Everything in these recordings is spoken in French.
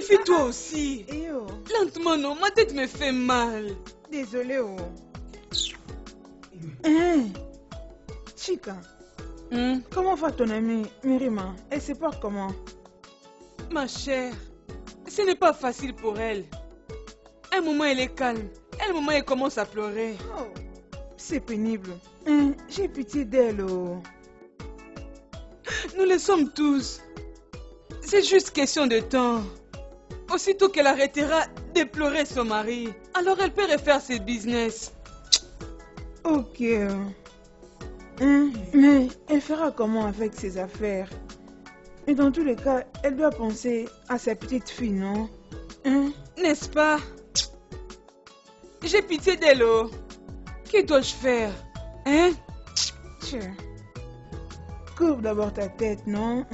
suffit toi aussi. Et oh. Lentement, non, ma tête me fait mal. Désolé, oh. Chica, comment va ton amie Mirima? Elle se porte comment? Ma chère, ce n'est pas facile pour elle. Un moment, elle est calme. Un moment, elle commence à pleurer. Oh, c'est pénible. J'ai pitié d'elle, oh. Nous le sommes tous. C'est juste question de temps. Aussitôt qu'elle arrêtera de pleurer son mari, alors elle peut refaire ses business. Ok. Mais elle fera comment avec ses affaires? Et dans tous les cas, elle doit penser à sa petite fille, non? N'est-ce pas? J'ai pitié d'elle, oh. Que dois-je faire? Tiens. Courbe d'abord ta tête, non?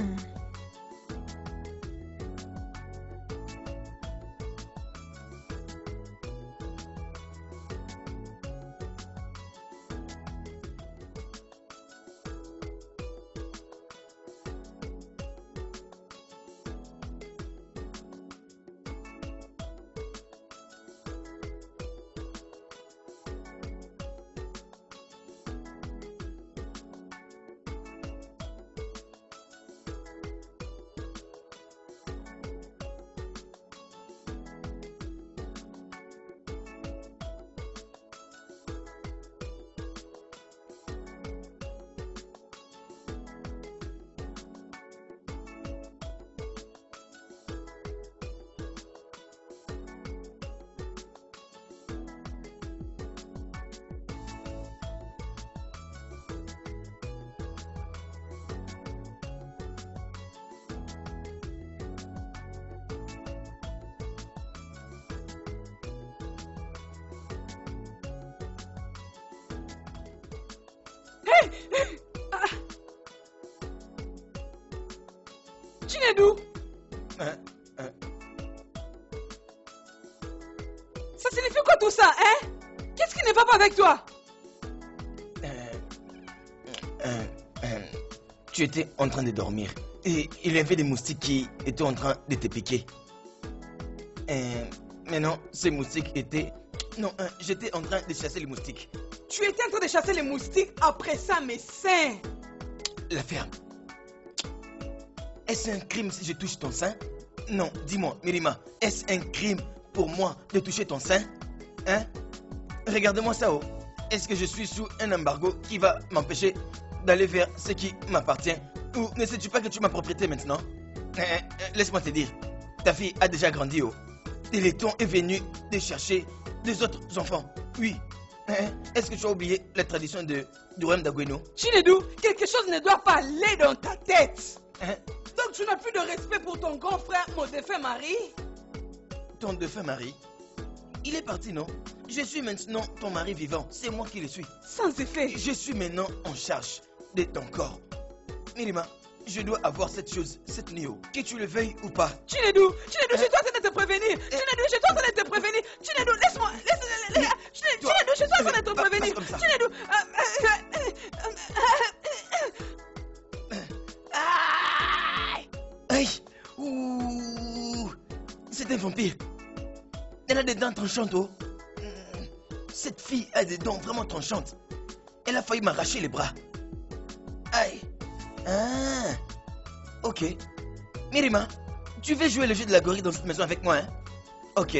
Chinedou, ça signifie quoi tout ça, hein? Qu'est-ce qui ne va pas avec toi? Tu étais en train de dormir et il y avait des moustiques qui étaient en train de te piquer. Mais non, ces moustiques étaient... Non, j'étais en train de chasser les moustiques. Tu étais en train de chasser les moustiques après ça, mes seins. La ferme. Est-ce un crime si je touche ton sein? Non, dis-moi, Mirima, est-ce un crime pour moi de toucher ton sein? Hein? Regarde-moi ça, oh. Est-ce que je suis sous un embargo qui va m'empêcher d'aller vers ce qui m'appartient? Ou ne sais-tu pas que tu es ma propriété maintenant? Laisse-moi te dire, ta fille a déjà grandi, oh. Et le temps est venu de chercher des autres enfants. Oui. Est-ce que tu as oublié la tradition du royaume d'Agüeno? Chinedou, quelque chose ne doit pas aller dans ta tête. Donc tu n'as plus de respect pour ton grand frère, mon défunt mari? Ton défunt mari? Il est parti, non? Je suis maintenant ton mari vivant. C'est moi qui le suis. Sans effet. Je suis maintenant en charge de ton corps. Mirima, je dois avoir cette chose, cette néo, que tu le veuilles ou pas. Chinedou, je suis en train de te prévenir. Chinedou, je suis en train de te prévenir. Chinedou, laisse-moi. Chinedou, je suis en train de te prévenir. Chinedou. Aïe. Ouh. C'est un vampire. Elle a des dents tranchantes, oh. Cette fille a des dents vraiment tranchantes. Elle a failli m'arracher les bras. Aïe. Ah. Ok. Mirima, tu veux jouer le jeu de la gorille dans cette maison avec moi, hein? Ok.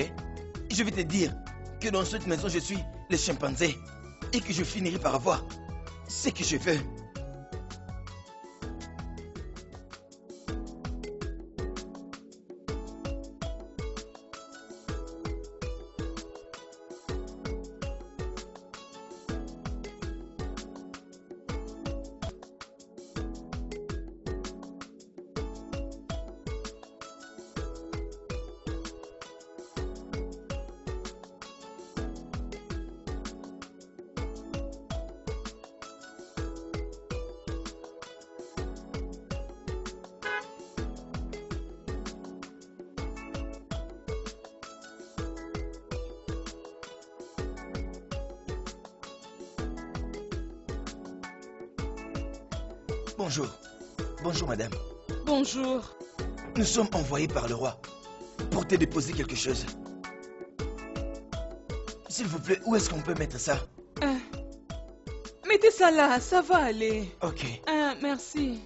Je vais te dire que dans cette maison, je suis le chimpanzé. Et que je finirai par avoir ce que je veux. Bonjour. Bonjour, madame. Bonjour. Nous sommes envoyés par le roi. pour te déposer quelque chose. S'il vous plaît, où est-ce qu'on peut mettre ça? Mettez ça là, ça va aller. Ok. Merci.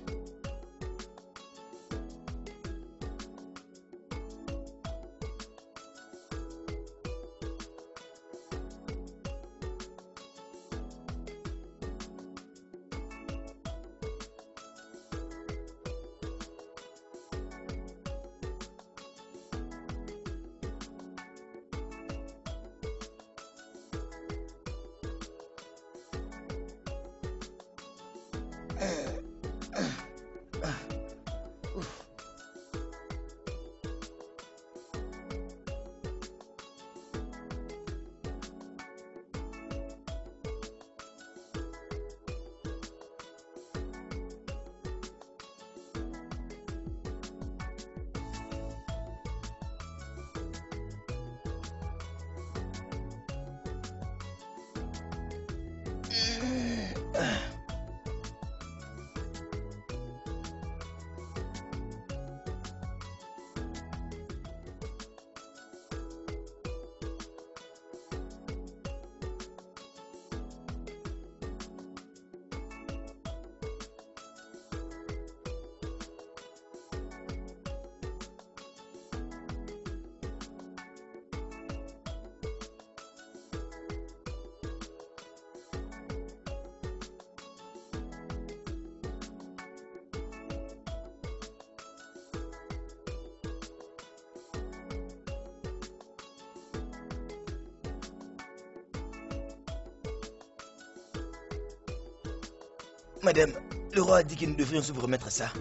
Madame, le roi a dit que nous devrions vous remettre ça.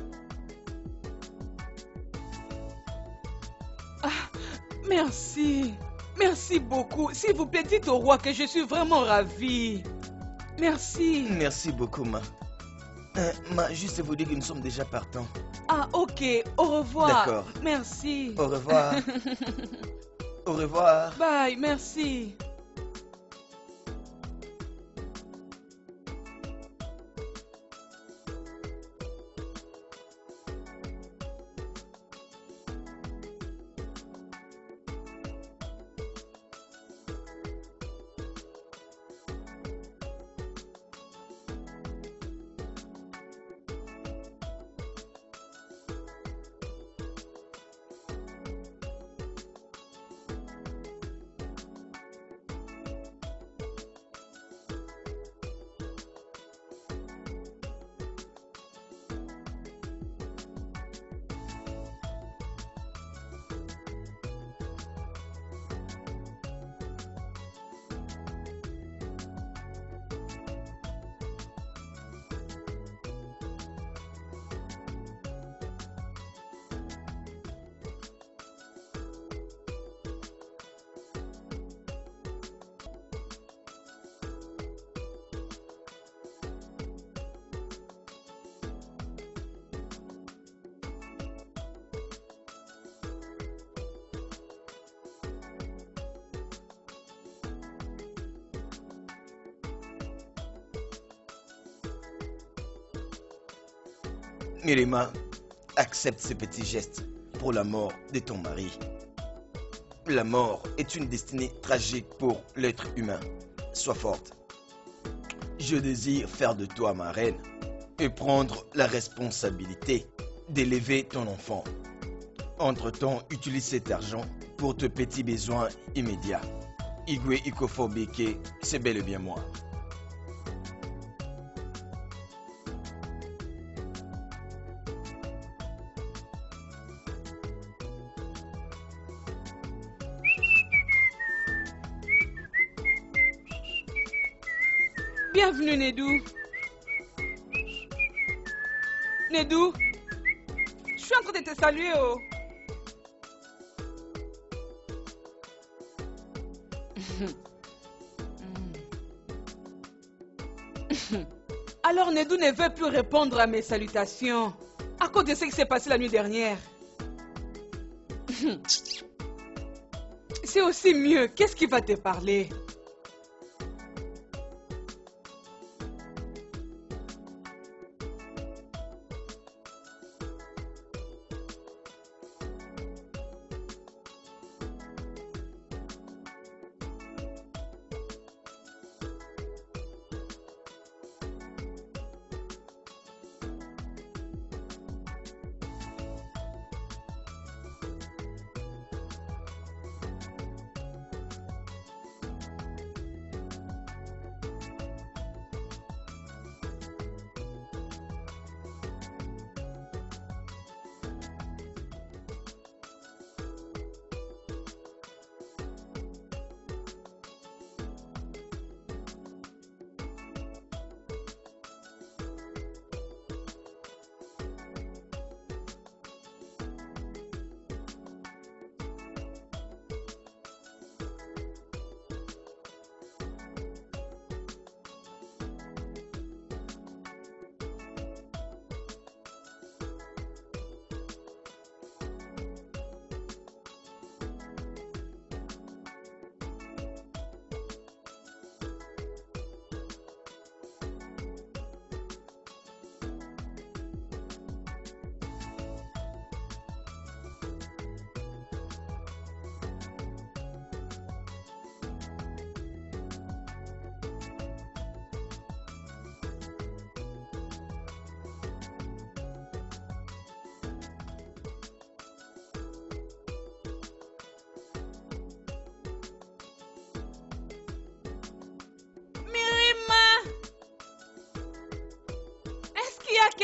Merci. Merci beaucoup. S'il vous plaît, dites au roi que je suis vraiment ravie. Merci. Merci beaucoup, ma. Ma, juste vous dire que nous sommes déjà partants. Ok. Au revoir. D'accord. Merci. Au revoir. Au revoir. Bye, merci. Mirima, accepte ce petit geste pour la mort de ton mari. La mort est une destinée tragique pour l'être humain. Sois forte. Je désire faire de toi ma reine et prendre la responsabilité d'élever ton enfant. Entre-temps, utilise cet argent pour tes petits besoins immédiats. Igwe Ikofobeke, c'est bel et bien moi. Bienvenue, Nedou. Nedou, je suis en train de te saluer, oh. Alors Nedou ne veut plus répondre à mes salutations à cause de ce qui s'est passé la nuit dernière. C'est aussi mieux. Qu'est-ce qui va te parler?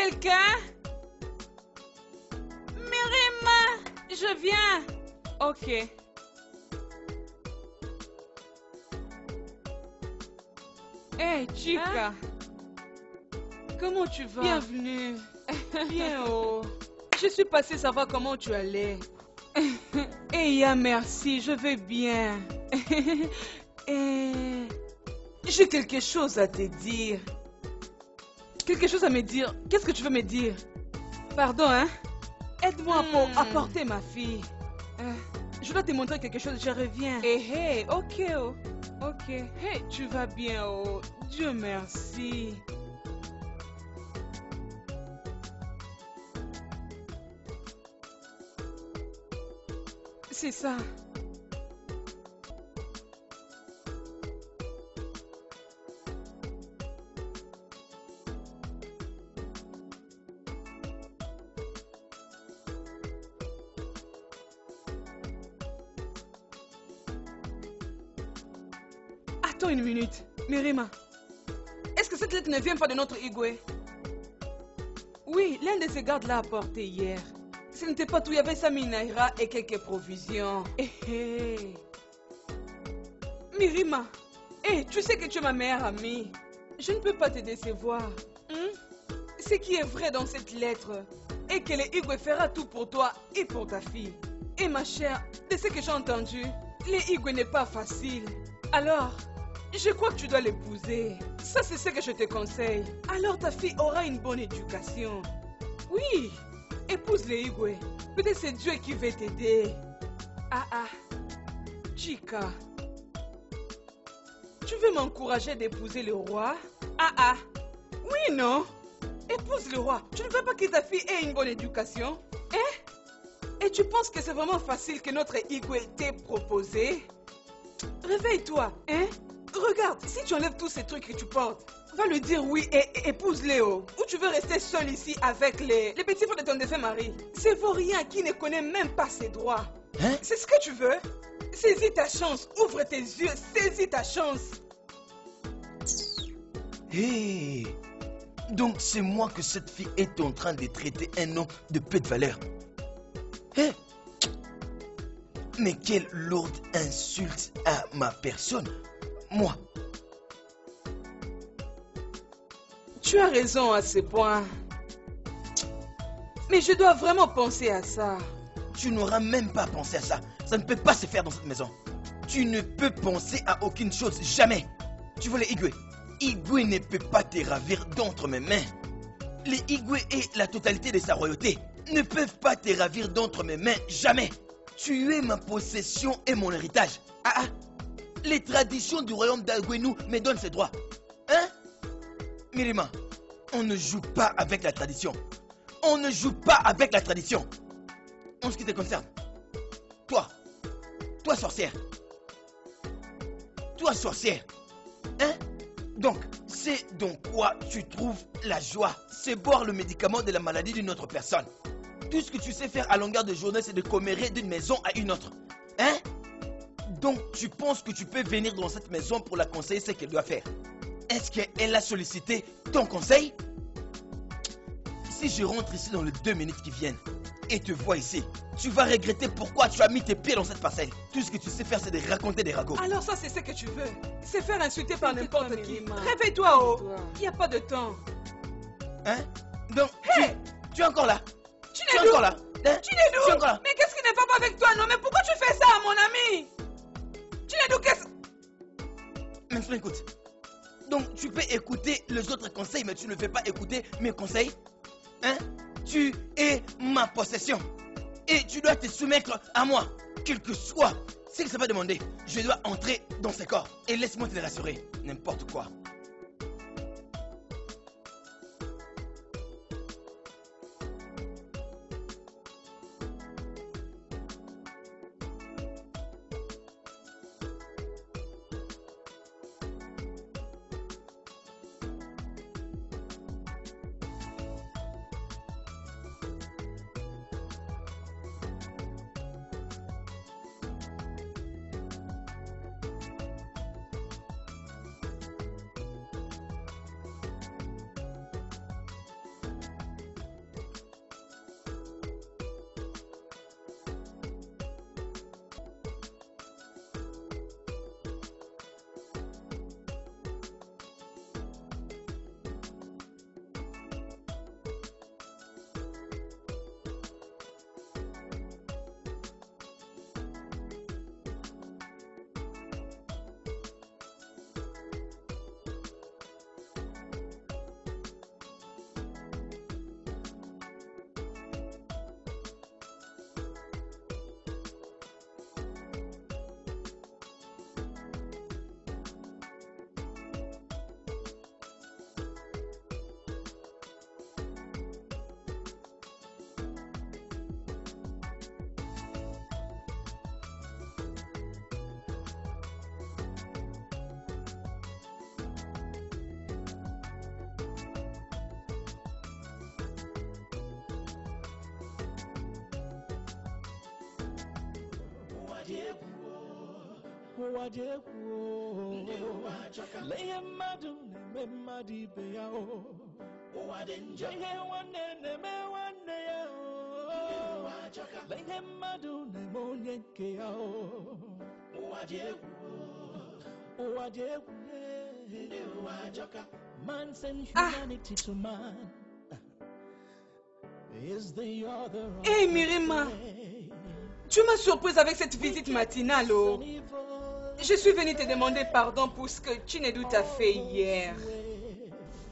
quelqu'un? Mirima, je viens. Ok. Hey, Chica. Comment tu vas? Bienvenue. Bien, oh. Je suis passée savoir comment tu allais. Ya, merci, je vais bien. J'ai quelque chose à te dire. Quelque chose à me dire. Qu'est-ce que tu veux me dire? Pardon, hein? Aide-moi pour apporter ma fille. Je dois te montrer quelque chose, je reviens. Hey, ok, oh. Ok. Hey, tu vas bien, oh. Dieu merci. C'est ça. Attends une minute. Mirima, est-ce que cette lettre ne vient pas de notre Igwe? Oui, l'un de ces gardes l'a apporté hier. Ce n'était pas tout, il y avait Sami Naira et quelques provisions. Mirima, tu sais que tu es ma meilleure amie. Je ne peux pas te décevoir. Ce qui est vrai dans cette lettre est que le Igwe fera tout pour toi et pour ta fille. Et ma chère, de ce que j'ai entendu, le Igwe n'est pas facile. Alors, je crois que tu dois l'épouser. Ça, c'est ce que je te conseille. Alors ta fille aura une bonne éducation. Oui, épouse le Igwe. Peut-être c'est Dieu qui va t'aider. Chica. Tu veux m'encourager d'épouser le roi? Oui, non? Épouse le roi. Tu ne veux pas que ta fille ait une bonne éducation? Et tu penses que c'est vraiment facile que notre Igwe t'ait proposé? Réveille-toi, Regarde, si tu enlèves tous ces trucs que tu portes, va lui dire oui et épouse Léo. Ou tu veux rester seul ici avec les petits frères de ton défunt mari. C'est vaurien qui ne connaît même pas ses droits. C'est ce que tu veux? Saisis ta chance, ouvre tes yeux, saisis ta chance. Donc c'est moi que cette fille est en train de traiter un homme de peu de valeur. Mais quelle lourde insulte à ma personne. Moi. Tu as raison à ce point. Mais je dois vraiment penser à ça. Tu n'auras même pas pensé à ça. Ça ne peut pas se faire dans cette maison. Tu ne peux penser à aucune chose, jamais. Tu vois les Igwe. Igwe ne peut pas te ravir d'entre mes mains. Les Igwe et la totalité de sa royauté ne peuvent pas te ravir d'entre mes mains, jamais. Tu es ma possession et mon héritage. Les traditions du royaume d'Agwenou me donnent ces droits. Mirima, on ne joue pas avec la tradition. On ne joue pas avec la tradition. En ce qui te concerne, toi sorcière. Toi sorcière. Donc, c'est dans quoi tu trouves la joie. C'est boire le médicament de la maladie d'une autre personne. Tout ce que tu sais faire à longueur de journée, c'est de commérer d'une maison à une autre. Donc, tu penses que tu peux venir dans cette maison pour la conseiller ce qu'elle doit faire? Est-ce qu'elle a sollicité ton conseil? Si je rentre ici dans les 2 minutes qui viennent et te vois ici, tu vas regretter pourquoi tu as mis tes pieds dans cette parcelle. Tout ce que tu sais faire, c'est de raconter des ragots. Alors ça, c'est ce que tu veux. C'est faire insulter par n'importe qui. Réveille-toi, oh. Il n'y a pas de temps. Donc, tu es encore là? Tu es encore là? Tu es encore là? Mais qu'est-ce qui ne va pas avec toi, non? Mais pourquoi tu fais ça, mon ami? Qu'est-ce... Maintenant, écoute. Donc, tu peux écouter les autres conseils, mais tu ne veux pas écouter mes conseils? Tu es ma possession. Et tu dois te soumettre à moi. Quel que soit ce que ça va demander, je dois entrer dans ce corps. Et laisse-moi te le rassurer. N'importe quoi. Man send Ah. humanity to man is the author of Hey the Mirima, day. tu m'as surprise avec cette visite matinale. Oh. Je suis venue te demander pardon pour ce que Chinedu t'a fait hier.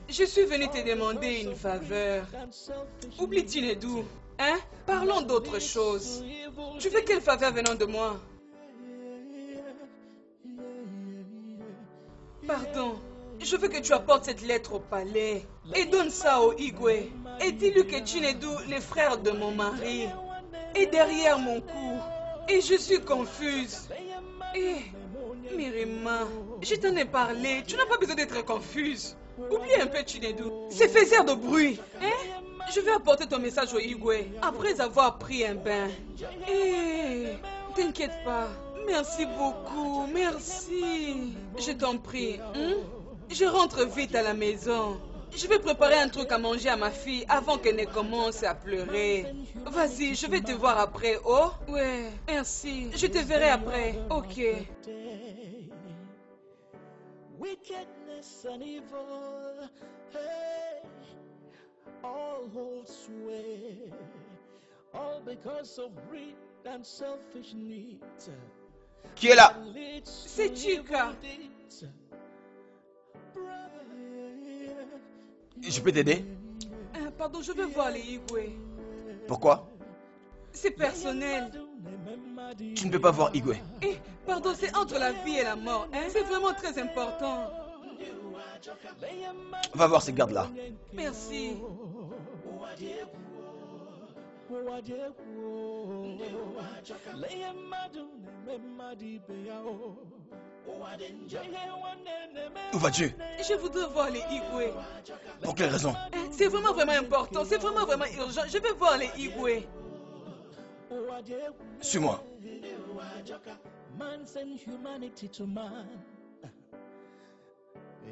Je suis venue te demander une faveur. Oublie Chinedu, hein? Parlons d'autre chose. Tu veux quelle faveur venant de moi? Pardon, je veux que tu apportes cette lettre au palais et donne ça au Igwe. Et dis-lui que Chinedu, le frère de mon mari, est derrière mon cou. Et je suis confuse. Eh, Mirima, je t'en ai parlé. Tu n'as pas besoin d'être confuse. Oublie un peu Chinedu. C'est faiseur de bruit. Hein? Je vais apporter ton message au Igwe après avoir pris un bain. Eh, t'inquiète pas. Merci beaucoup, merci. Je t'en prie. Je rentre vite à la maison. Je vais préparer un truc à manger à ma fille avant qu'elle ne commence à pleurer. Vas-y, je vais te voir après, oh? Ouais, merci. Je te verrai après. Ok. Wickedness and evil, hey, all hold sway, all because of greed and selfish needs. Qui est là? C'est Chika. Je peux t'aider? Pardon, je vais voir les Igwe. Pourquoi? C'est personnel. Tu ne peux pas voir Igwe. Eh, pardon, c'est entre la vie et la mort, hein? C'est vraiment très important. Va voir ces gardes-là. Merci. Où vas-tu? Je voudrais voir les Igwe. Pour quelle raison? C'est vraiment important. C'est vraiment urgent. Je vais voir les Igwe. Suis-moi. Man send humanity to man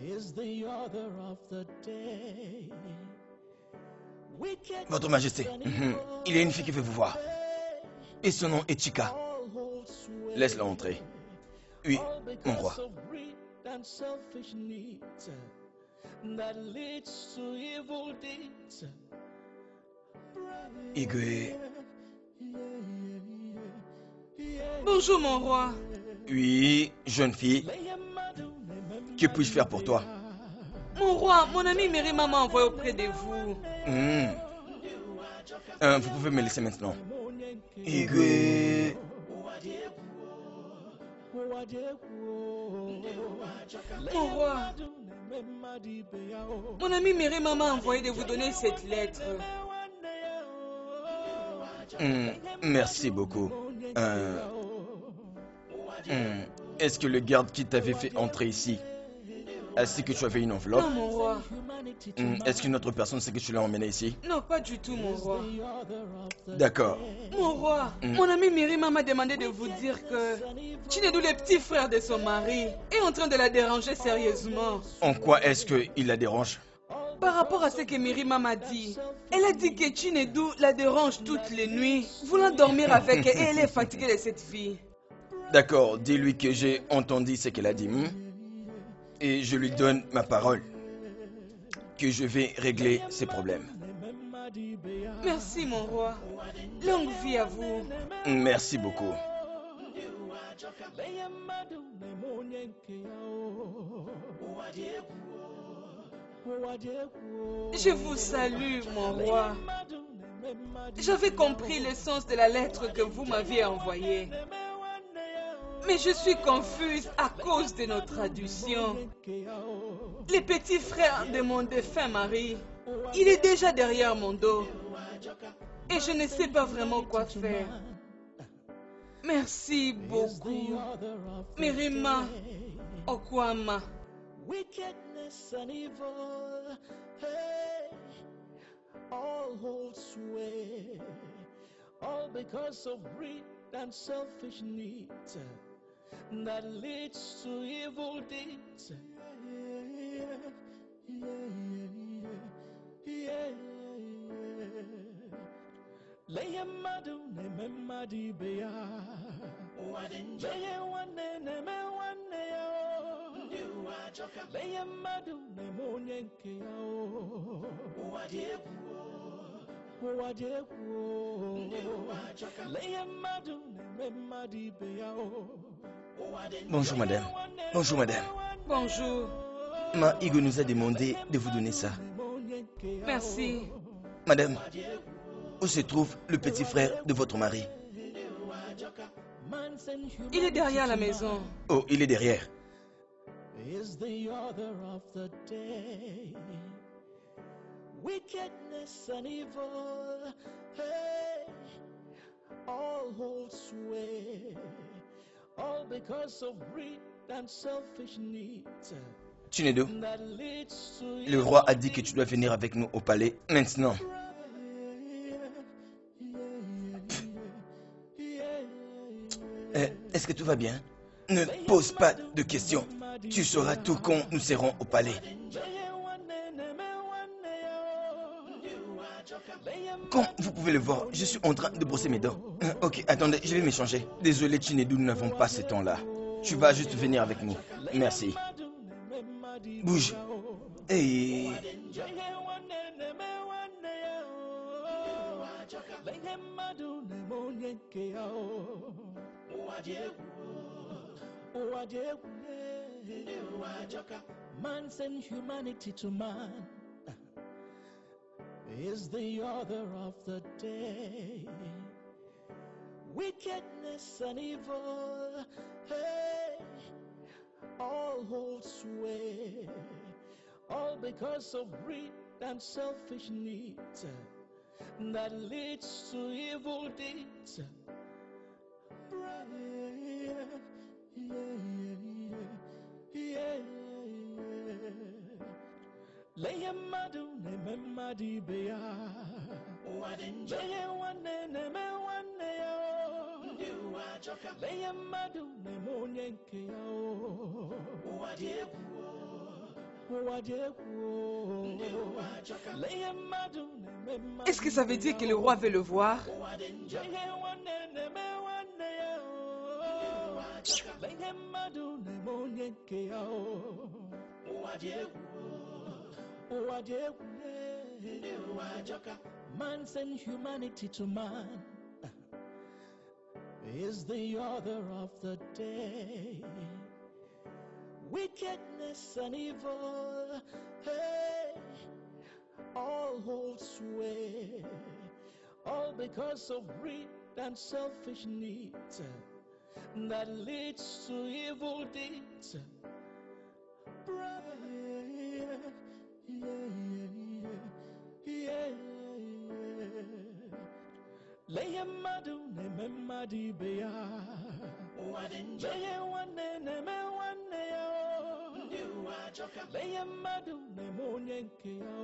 is the author of the day. Votre Majesté, il y a une fille qui veut vous voir. Et son nom est Chika. Laisse-la entrer. Oui, mon roi. Igwe. Bonjour, mon roi. Oui, jeune fille. Que puis-je faire pour toi? Mon roi, mon ami Mirima m'a envoyé auprès de vous. Vous pouvez me laisser maintenant. Igwe. Mon roi, mon ami Mirima m'a envoyé de vous donner cette lettre. Merci beaucoup. Est-ce que le garde qui t'avait fait entrer ici a su que tu avais une enveloppe? Non, mon roi. Est-ce qu'une autre personne sait que tu l'as emmené ici? Non, pas du tout, mon roi. D'accord. Mon roi, mon ami Mirima m'a demandé de vous dire que Chinedu, le petit frère de son mari, est en train de la déranger sérieusement. En quoi est-ce qu'il la dérange? Par rapport à ce que Mirima m'a dit, elle a dit que Chinedu la dérange toutes les nuits, voulant dormir avec elle et elle est fatiguée de cette vie. D'accord, dis-lui que j'ai entendu ce qu'elle a dit. Et je lui donne ma parole que je vais régler ses problèmes. Merci, mon roi. Longue vie à vous. Merci beaucoup. Je vous salue, mon roi. J'avais compris le sens de la lettre que vous m'aviez envoyée. Mais je suis confuse à cause de nos traductions. Le petit frère de mon défunt mari, il est déjà derrière mon dos. Et je ne sais pas vraiment quoi faire. Merci beaucoup. Mirima Okwama. Wickedness and evil, hey, all hold sway, all because of greed and selfish needs. that leads to evil deeds. Leye madu neme madi beya. Leye wane neme wane yo. Leye madu neme onyenke yo. Leye madu neme madi beya. Bonjour madame. Bonjour madame. Bonjour. Ma Igwe nous a demandé de vous donner ça. Merci. Madame, où se trouve le petit frère de votre mari? Il est derrière la maison. Oh, il est derrière. Is the author of the day. Wickedness and evil, hey, all hold sway, all because of greed and selfish needs. Chinedu, That leads to le roi a dit que tu dois venir avec nous au palais maintenant. Est-ce que tout va bien? Ne pose pas de questions. Tu sauras tout quand nous serons au palais. Comme vous pouvez le voir, je suis en train de brosser mes dents. Ok, attendez, je vais m'échanger. Désolé Chinedu, nous n'avons pas ce temps-là. Tu vas juste venir avec nous. Merci. Bouge. Hey. Man send humanity to man is the author of the day. Wickedness and evil, hey, all hold sway, all because of greed and selfish needs that leads to evil deeds. Leye madu neme madi beya. Leye wane neme wane yo. Leye madu neme onyenke yo. Leye madu neme madi. Est-ce que ça veut dire que le roi veut le voir? Leye wane neme wane yo. Leye madu neme onyenke yo. Man send humanity to man is the author of the day. Wickedness and evil, hey, all hold sway, all because of greed and selfish needs that leads to evil deeds. Leye madu neme madi beya. Leye wane neme wane yo. Leye madu neme onyenke yo.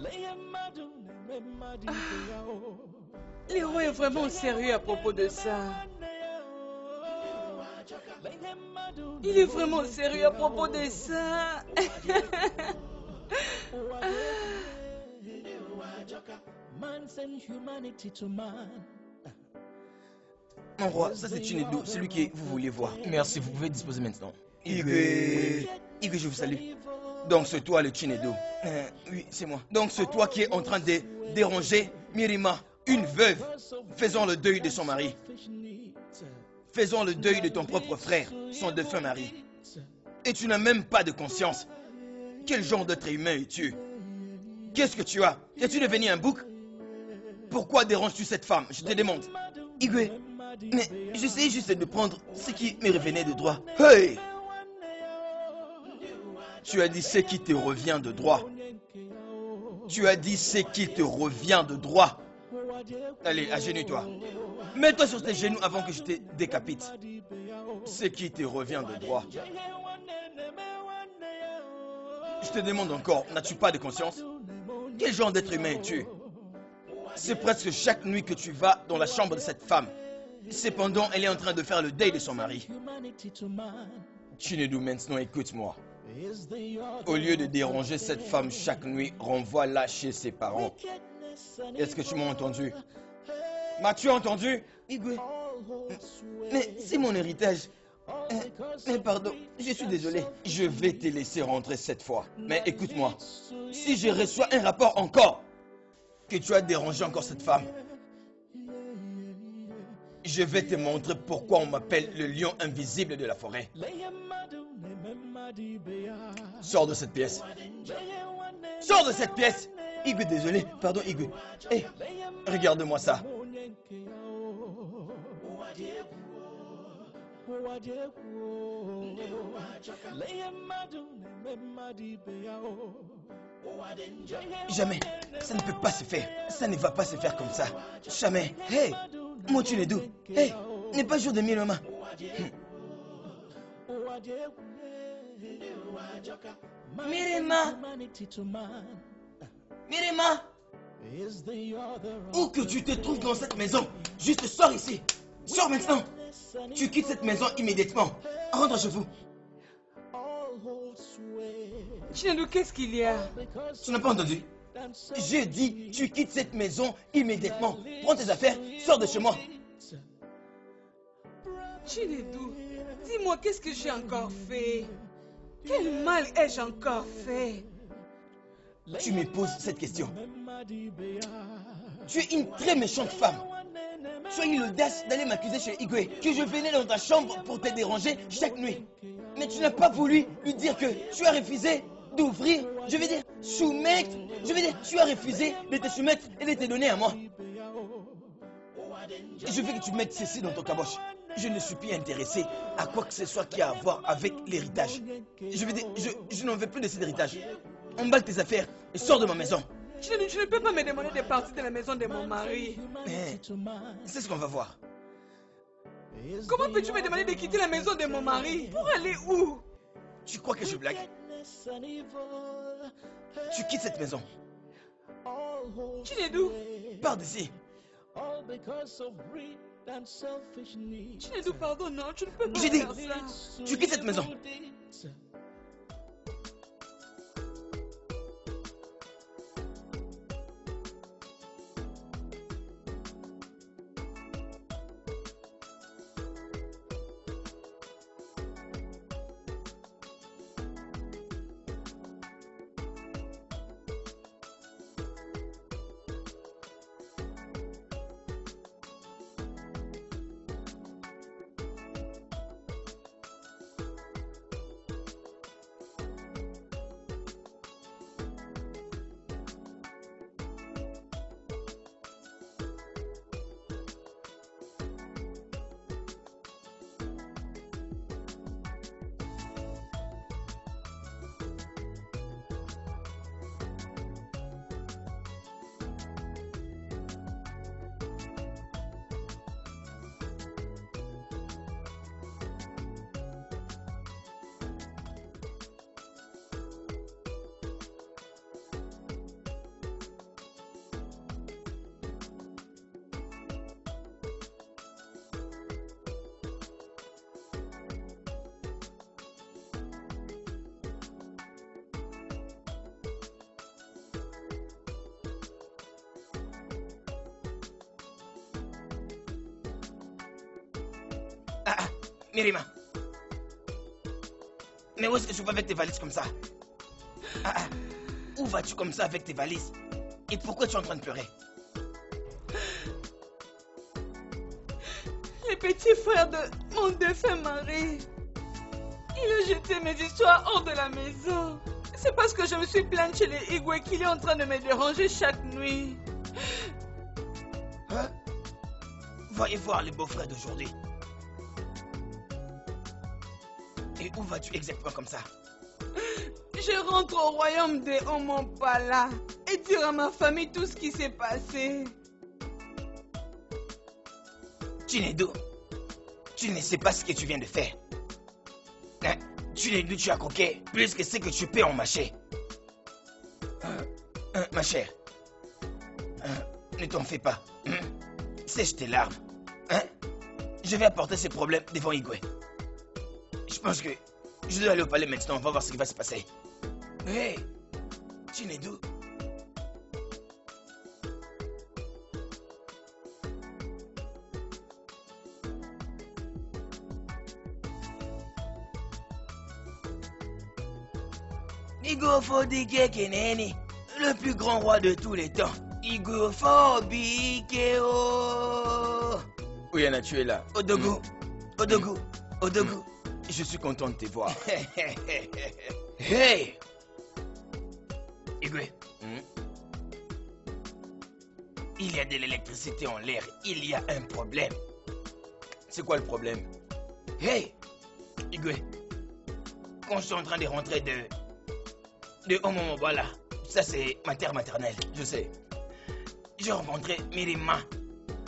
Leye madu neme madi beya. Le roi est vraiment sérieux à propos de ça. Il est vraiment sérieux à propos de ça. Man send humanity to man. Mon roi, ça c'est Chinedu, celui que vous vouliez voir. Merci, vous pouvez disposer maintenant. Igwe, je vous salue. Donc c'est toi le Chinedu. Oui, c'est moi. Donc c'est toi qui es en train de déranger Mirima, une veuve. Faisons le deuil de son mari. Faisons le deuil de ton propre frère, son défunt mari. Et tu n'as même pas de conscience. Quel genre d'être humain es-tu? Qu'est-ce que tu as? Es-tu devenu un bouc? Pourquoi déranges-tu cette femme? Je te demande. Igwe, mais j'essayais juste de prendre ce qui me revenait de droit. Hey! Tu as dit ce qui te revient de droit. Tu as dit ce qui te revient de droit. Allez, agenouille-toi. Mets-toi sur tes genoux avant que je te décapite. Ce qui te revient de droit. Je te demande encore, n'as-tu pas de conscience? Quel genre d'être humain es-tu? C'est presque chaque nuit que tu vas dans la chambre de cette femme. Cependant, elle est en train de faire le deuil de son mari. Chinedu, maintenant écoute-moi. Au lieu de déranger cette femme chaque nuit, renvoie-la chez ses parents. Est-ce que tu m'as entendu? M'as-tu entendu? Igwe, Mais c'est mon héritage. Mais pardon, je suis désolé. Je vais te laisser rentrer cette fois. Mais écoute-moi. Si je reçois un rapport encore que tu as dérangé encore cette femme, je vais te montrer pourquoi on m'appelle le lion invisible de la forêt. Sors de cette pièce. Sors de cette pièce. Igwe, désolé. Pardon, Igwe. Hé, regarde-moi ça. Jamais. Ça ne peut pas se faire. Ça ne va pas se faire comme ça. Jamais. Hé, moi tu les doux. Hé, n'est pas jour de Mirima. Mirima. Mirima. Où que tu te trouves dans cette maison, juste sors ici. Sors maintenant. Tu quittes cette maison immédiatement. Rentre chez vous. Chinedu, qu'est-ce qu'il y a? Tu n'as pas entendu? J'ai dit, tu quittes cette maison immédiatement. Prends tes affaires, sors de chez moi. Chinedu, dis-moi, qu'est-ce que j'ai encore fait? Quel mal ai-je encore fait? Tu me poses cette question. Tu es une très méchante femme. Tu as eu l'audace d'aller m'accuser chez Igwe que je venais dans ta chambre pour te déranger chaque nuit. Mais tu n'as pas voulu lui dire que tu as refusé d'ouvrir, je veux dire, soumettre. Je veux dire, tu as refusé de te soumettre et de te donner à moi. Je veux que tu mettes ceci dans ton caboche. Je ne suis plus intéressé à quoi que ce soit qui a à voir avec l'héritage. Je veux dire, je n'en veux plus de cet héritage. Emballe tes affaires et sors de ma maison. Tu ne peux pas me demander de partir de la maison de mon mari. Mais c'est ce qu'on va voir. Comment peux-tu me demander de quitter la maison de mon mari? Pour aller où? Tu crois que je blague? Tu quittes cette maison. Chinedu, Pars d'ici. Chinedu, pardon, non, tu ne peux pas J'ai dit, faire ça. tu quittes cette maison. Mirima. Mais où est-ce que tu vas avec tes valises comme ça? Où vas-tu comme ça avec tes valises? Et pourquoi tu es en train de pleurer? Le petit frère de mon défunt mari, il a jeté mes histoires hors de la maison. C'est parce que je me suis plainte chez les Igwe qu'il est en train de me déranger chaque nuit. Hein? Voyez voir les beaux-frères d'aujourd'hui. Et où vas-tu exactement comme ça? Je rentre au royaume de Omompala et dire à ma famille tout ce qui s'est passé. Chinedu, tu ne sais pas ce que tu viens de faire. Hein? Chinedu, tu as croqué plus que ce que tu peux en mâcher. Ma chère, Ne t'en fais pas. Sèche tes larmes. Hein? Je vais apporter ces problèmes devant Igwe. Je pense que je dois aller au palais maintenant. On va voir ce qui va se passer. Hey, Chinedu. Igofobike Keneni, le plus grand roi de tous les temps. Igofobike oh. Oyana, tu es là. Odogu, Odogu, Odogu. Je suis content de te voir. Hey! Igwe. Il y a de l'électricité en l'air. Il y a un problème. C'est quoi le problème? Hey! Igwe. Quand je suis en train de rentrer de Omomobala, ça c'est ma terre maternelle, je sais. J'ai rencontré Mirima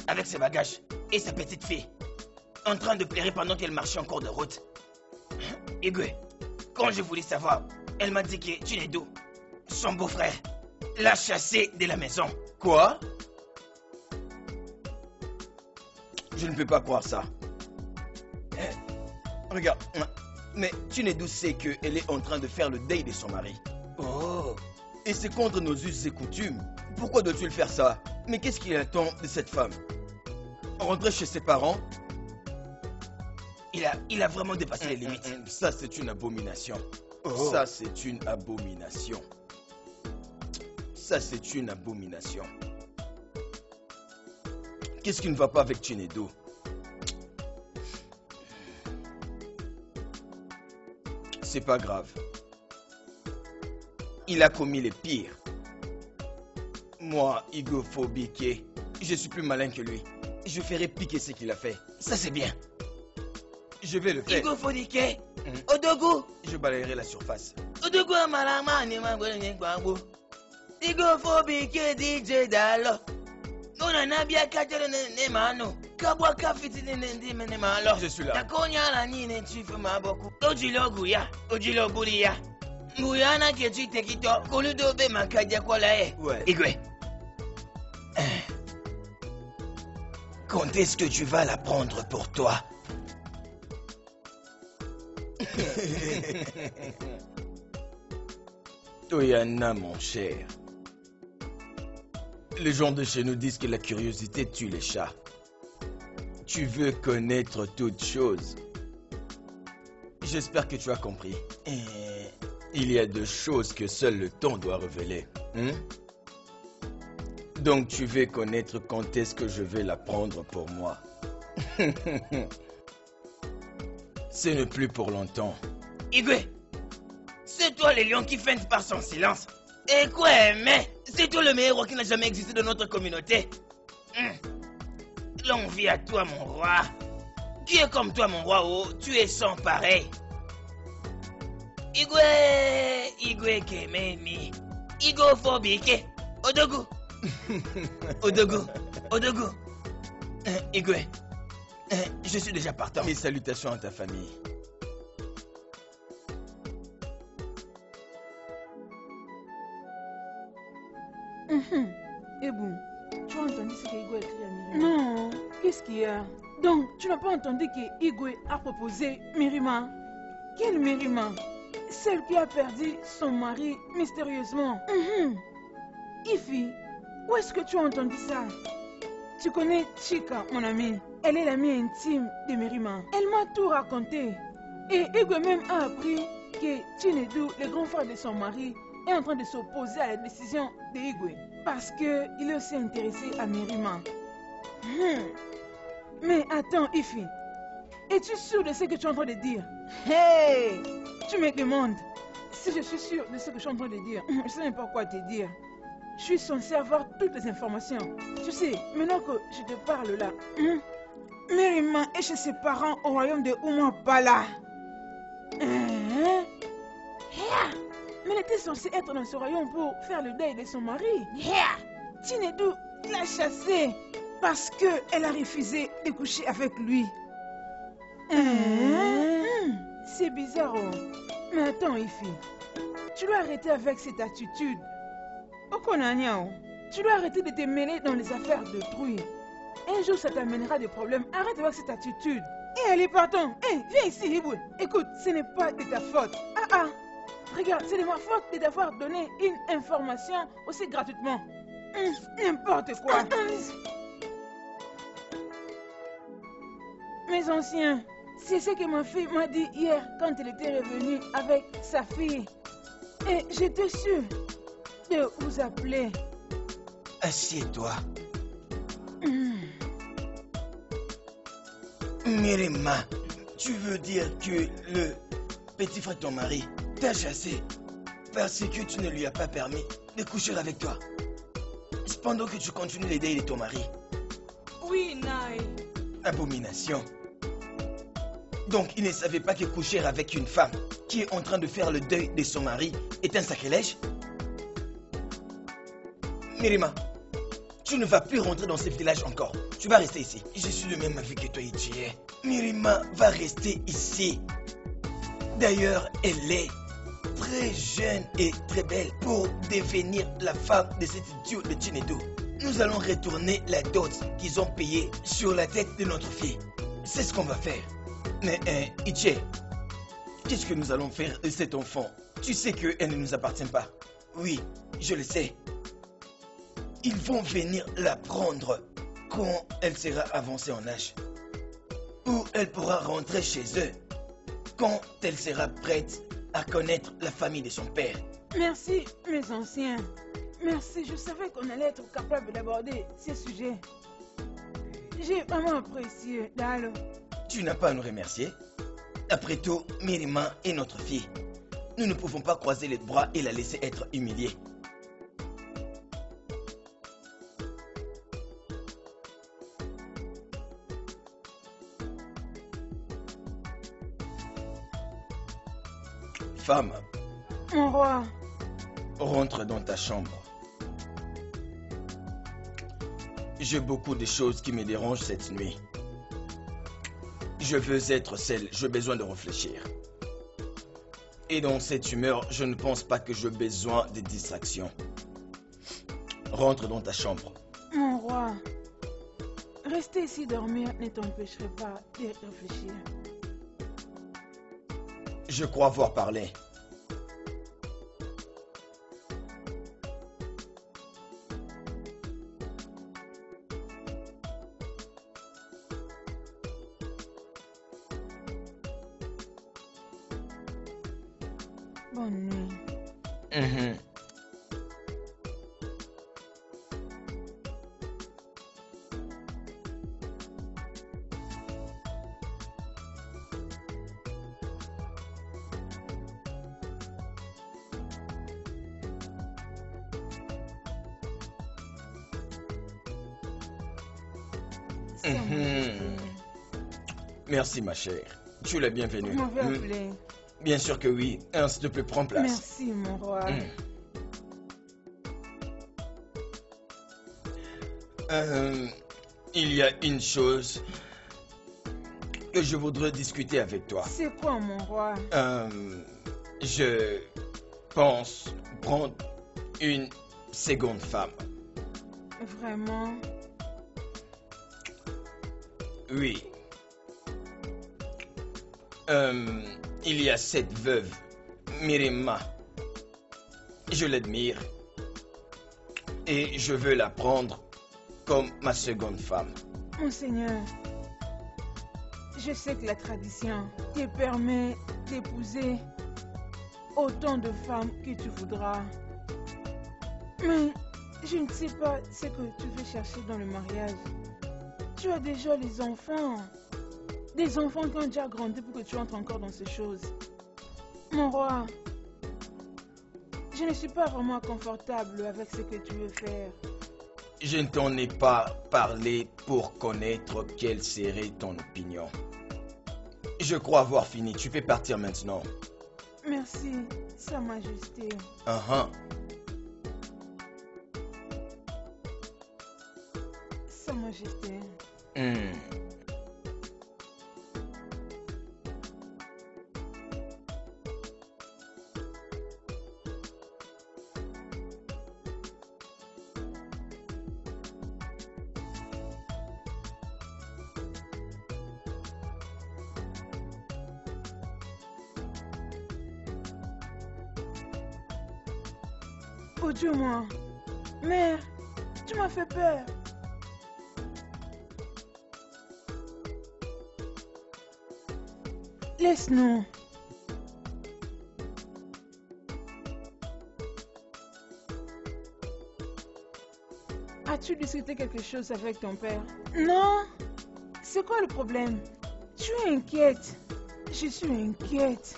avec ses bagages et sa petite fille en train de pleurer pendant qu'elle marchait en cours de route. Igwe, quand je voulais savoir, elle m'a dit que Chinedu, son beau-frère, l'a chassé de la maison. Quoi? Je ne peux pas croire ça. Regarde, mais Chinedu sait qu'elle est en train de faire le deuil de son mari. Oh, et c'est contre nos us et coutumes. Pourquoi dois-tu le faire ça? Mais qu'est-ce qu'il attend de cette femme? Rentrer chez ses parents? Il a vraiment dépassé les limites. Ça, c'est une abomination. Oh. Ça, c'est une abomination. Ça, c'est une abomination. Qu'est-ce qui ne va pas avec Chinedu? C'est pas grave. Il a commis les pires. Moi, Igofobike, je suis plus malin que lui. Je ferai piquer ce qu'il a fait. Ça, c'est bien. Je vais le faire. Igofobike, Odogu. Je balayerai la surface. Odogu amalama ni mabwene kwabo. Igofobike DJ Dalo. Nona nabia katele ne mano. Kabwa kafiti ne malo. Je suis là. Takonya la ni ne chifu maboku. Ojilogu ya, ojilogu ya. Muyana kechi tekito, koludobe makadia kwa lae. Ouais. Igwe. Quand est-ce que tu vas la prendre pour toi? Toyana, mon cher. Les gens de chez nous disent que la curiosité tue les chats. Tu veux connaître toutes choses. J'espère que tu as compris. Il y a deux choses que seul le temps doit révéler. Donc tu veux connaître quand est-ce que je vais la prendre pour moi. Ce n'est plus pour longtemps. Igwe, c'est toi le lion qui feinte par son silence. Et quoi, mais c'est toi le meilleur roi qui n'a jamais existé dans notre communauté. L'envie à toi, mon roi. Qui est comme toi, mon roi, oh, tu es sans pareil. Igwe Kemeni, Igofobike, Odogu, Odogu, Odogu. Igwe, je suis déjà partant. Mes salutations à ta famille. Et bon, tu as entendu ce que Igwe a écrit à Mirima? Non, qu'est-ce qu'il y a? Donc, tu n'as pas entendu que Igwe a proposé Mirima? Quelle Mirima? Celle qui a perdu son mari mystérieusement. Ifi, où est-ce que tu as entendu ça? Tu connais Chika, mon amie. Elle est l'amie intime de Mirima. Elle m'a tout raconté. Et Igwe même a appris que Chinedu, le grand frère de son mari, est en train de s'opposer à la décision de Igwe. Parce qu'il est aussi intéressé à Mirima. Mais attends, Ifi. Es-tu sûr de ce que tu es en train de dire? Hey! Tu me demandes si je suis sûr de ce que je suis en train de dire. Je ne sais même pas quoi te dire. Je suis censé avoir toutes les informations. Tu sais, maintenant que je te parle là, Mirima est chez ses parents au royaume de Umapala. Mais elle était censée être dans ce royaume pour faire le deuil de son mari. Chinedu l'a chassée parce qu'elle a refusé de coucher avec lui. C'est bizarre, oh. Mais attends, Ifi. Tu dois arrêter avec cette attitude. Okonanya, tu dois arrêter de te mêler dans les affaires d'autrui. Un jour, ça t'amènera des problèmes. Arrête avec cette attitude. Et allez, partons. Viens ici, Hiboul. Écoute, ce n'est pas de ta faute. Regarde, c'est de ma faute de t'avoir donné une information aussi gratuitement. N'importe quoi. Mes anciens, c'est ce que ma fille m'a dit hier quand elle était revenue avec sa fille. Et j'étais sûre de vous appeler. Assieds-toi. Mirima, tu veux dire que le petit frère de ton mari t'a chassé parce que tu ne lui as pas permis de coucher avec toi? Cependant que tu continues les deuils de ton mari. Oui, Nai. Abomination. Donc, il ne savait pas que coucher avec une femme qui est en train de faire le deuil de son mari est un sacrilège? Mirima, tu ne vas plus rentrer dans ce village encore. Tu vas rester ici. Je suis le même avis que toi, Ichie. Mirima va rester ici. D'ailleurs, elle est très jeune et très belle pour devenir la femme de cet idiot de Chinedu. Nous allons retourner la dot qu'ils ont payée sur la tête de notre fille. C'est ce qu'on va faire. Mais, Ichie, qu'est-ce que nous allons faire de cet enfant? Tu sais qu'elle ne nous appartient pas. Oui, je le sais. Ils vont venir la prendre quand elle sera avancée en âge. Ou elle pourra rentrer chez eux quand elle sera prête à connaître la famille de son père. Merci, mes anciens. Merci, je savais qu'on allait être capable d'aborder ces sujets. J'ai vraiment apprécié, Dalo. Tu n'as pas à nous remercier. Après tout, Mirima est notre fille. Nous ne pouvons pas croiser les bras et la laisser être humiliée. Femme, Mon roi, rentre dans ta chambre. J'ai beaucoup de choses qui me dérangent cette nuit. Je veux être seul, j'ai besoin de réfléchir. Et dans cette humeur, je ne pense pas que j'ai besoin de distraction. Rentre dans ta chambre. mon roi, rester ici dormir ne t'empêcherait pas de réfléchir. Je crois avoir parlé. Bonne nuit. Sa Majesté. Merci ma chère. Tu es la bienvenue. Vous m'avez appelé. Bien sûr que oui. S'il te plaît, prends place. Merci, mon roi. Il y a une chose que je voudrais discuter avec toi. C'est quoi, mon roi? Je pense prendre une seconde femme. Vraiment? Oui. Il y a cette veuve, Mirima. Je l'admire. Et je veux la prendre comme ma seconde femme. Monseigneur, je sais que la tradition te permet d'épouser autant de femmes que tu voudras. Mais je ne sais pas ce que tu veux chercher dans le mariage. Tu as déjà les enfants. Des enfants qui ont déjà grandi pour que tu entres encore dans ces choses. Mon roi, je ne suis pas vraiment confortable avec ce que tu veux faire. Je ne t'en ai pas parlé pour connaître quelle serait ton opinion. Je crois avoir fini. Tu peux partir maintenant. Merci, Sa Majesté. Sa Majesté. Oh Dieu, moi. Mère, tu m'as fait peur. Laisse-nous. As-tu discuté quelque chose avec ton père? Non. C'est quoi le problème? Tu es inquiète. Je suis inquiète.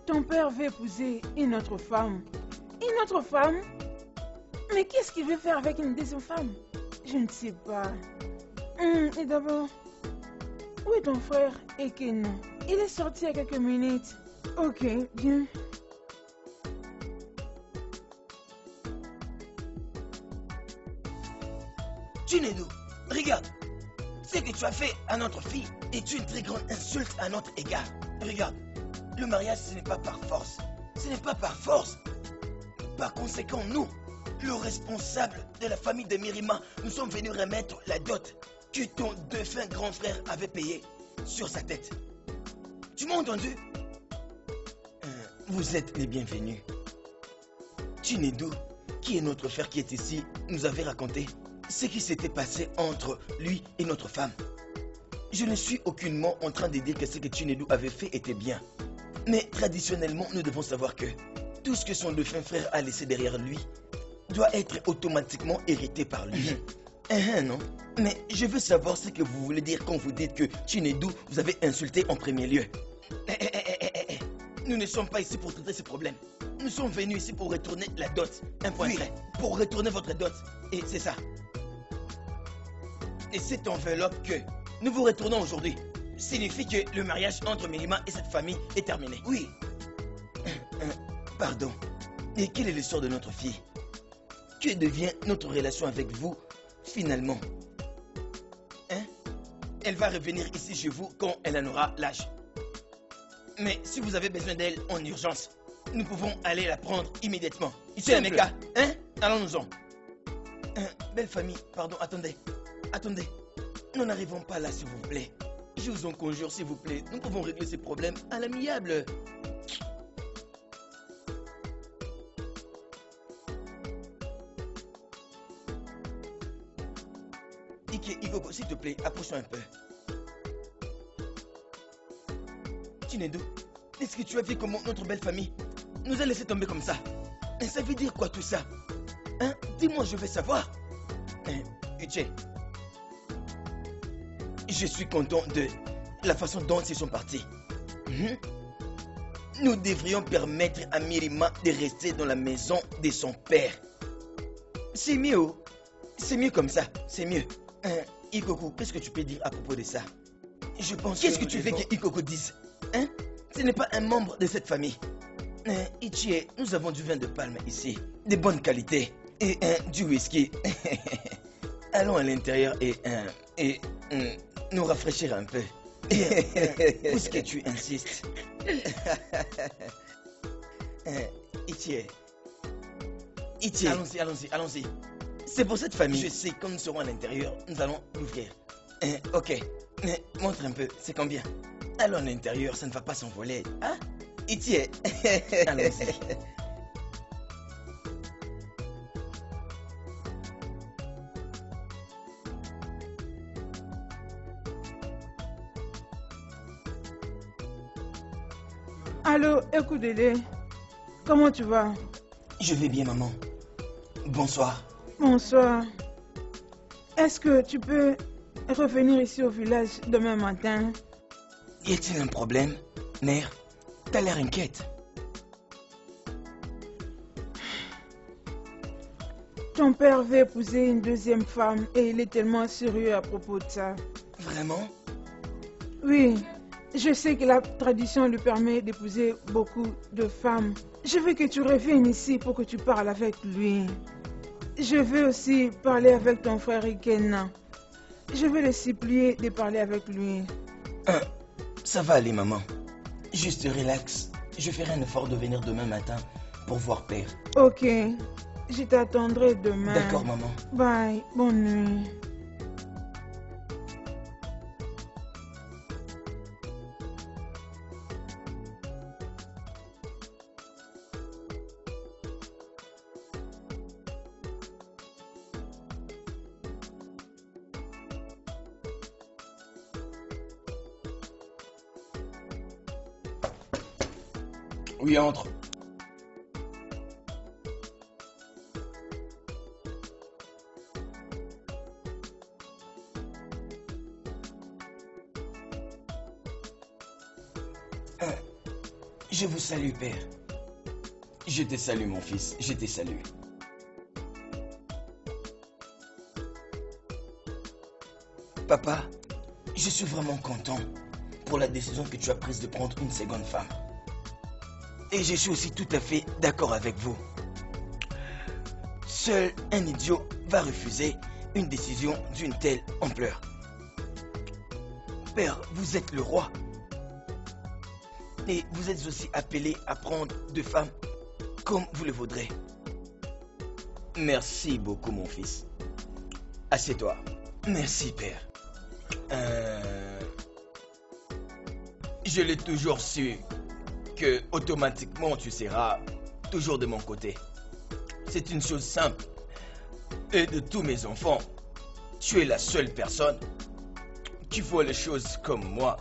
Ton père veut épouser une autre femme. Une autre femme? Mais qu'est-ce qu'il veut faire avec une deuxième femme? Je ne sais pas. Et d'abord, où est ton frère Eken? Il est sorti il y a quelques minutes. Ok, bien. Chinedu, regarde. Ce que tu as fait à notre fille est une très grande insulte à notre égard. Regarde, le mariage, ce n'est pas par force. Ce n'est pas par force. Par conséquent, nous, le responsable de la famille de Mirima, nous sommes venus remettre la dot que ton défunt grand frère avait payée sur sa tête. Tu m'as entendu? Vous êtes les bienvenus. Chinedu, qui est notre frère qui est ici, nous avait raconté ce qui s'était passé entre lui et notre femme. Je ne suis aucunement en train de dire que ce que Chinedu avait fait était bien. Mais traditionnellement, nous devons savoir que tout ce que son défunt frère a laissé derrière lui doit être automatiquement hérité par lui. Non. Mais je veux savoir ce que vous voulez dire quand vous dites que Chinedu vous avez insulté en premier lieu. Nous ne sommes pas ici pour traiter ce problème. Nous sommes venus ici pour retourner la dot. Un point près. Pour retourner votre dot. Et c'est ça. Et cette enveloppe que nous vous retournons aujourd'hui signifie que le mariage entre Mirima et cette famille est terminé. Oui. Pardon. Et quel est le sort de notre fille? Que devient notre relation avec vous, finalement? Elle va revenir ici chez vous quand elle en aura l'âge. Mais si vous avez besoin d'elle en urgence, nous pouvons aller la prendre immédiatement. Ici, Emeka, allons-nous-en. Belle famille, pardon, attendez. Attendez, nous n'arrivons pas là, s'il vous plaît. Je vous en conjure, s'il vous plaît. Nous pouvons régler ces problèmes à l'amiable. Igogo, s'il te plaît, approche-toi un peu. Chinedu, est-ce que tu as vu comment notre belle famille nous a laissé tomber comme ça? Et ça veut dire quoi tout ça? Dis-moi, je veux savoir. Uche, je suis content de la façon dont ils sont partis. Nous devrions permettre à Mirima de rester dans la maison de son père. C'est mieux. C'est mieux comme ça. C'est mieux. Ikoko, qu'est-ce que tu peux dire à propos de ça? Je pense. Qu'est-ce que tu veux que Ikoko dise? Ce n'est pas un membre de cette famille. Ichie, nous avons du vin de palme ici, de bonne qualité, et du whisky. Allons à l'intérieur et nous rafraîchir un peu. Puisque tu insistes. Ichie. Allons-y. C'est pour cette famille. Je sais, quand nous serons à l'intérieur, nous allons l'ouvrir. Ok. Montre un peu, c'est combien? Allons à l'intérieur, ça ne va pas s'envoler. Hein? Itie. Allons-y. Allô, Ekudele. Comment tu vas? Je vais bien, maman. Bonsoir. Bonsoir. Est-ce que tu peux revenir ici au village demain matin? Y a-t-il un problème, mère? T'as l'air inquiète. Ton père veut épouser une deuxième femme et il est tellement sérieux à propos de ça. Vraiment? Oui, je sais que la tradition lui permet d'épouser beaucoup de femmes. Je veux que tu reviennes ici pour que tu parles avec lui. Je veux aussi parler avec ton frère Ikena. Je vais le supplier de parler avec lui. Ça va aller, maman. Juste relax. Je ferai un effort de venir demain matin pour voir père. Ok, je t'attendrai demain. D'accord, maman. Bye, bonne nuit. Oui, entre. Je vous salue, père. Je te salue, mon fils. Je te salue. Papa, je suis vraiment content pour la décision que tu as prise de prendre une seconde femme. Et je suis aussi tout à fait d'accord avec vous. Seul un idiot va refuser une décision d'une telle ampleur. Père, vous êtes le roi. Et vous êtes aussi appelé à prendre deux femmes comme vous le voudrez. Merci beaucoup, mon fils. Assieds-toi. Merci, père. Je l'ai toujours su que automatiquement tu seras toujours de mon côté. C'est une chose simple. Et de tous mes enfants, tu es la seule personne qui voit les choses comme moi,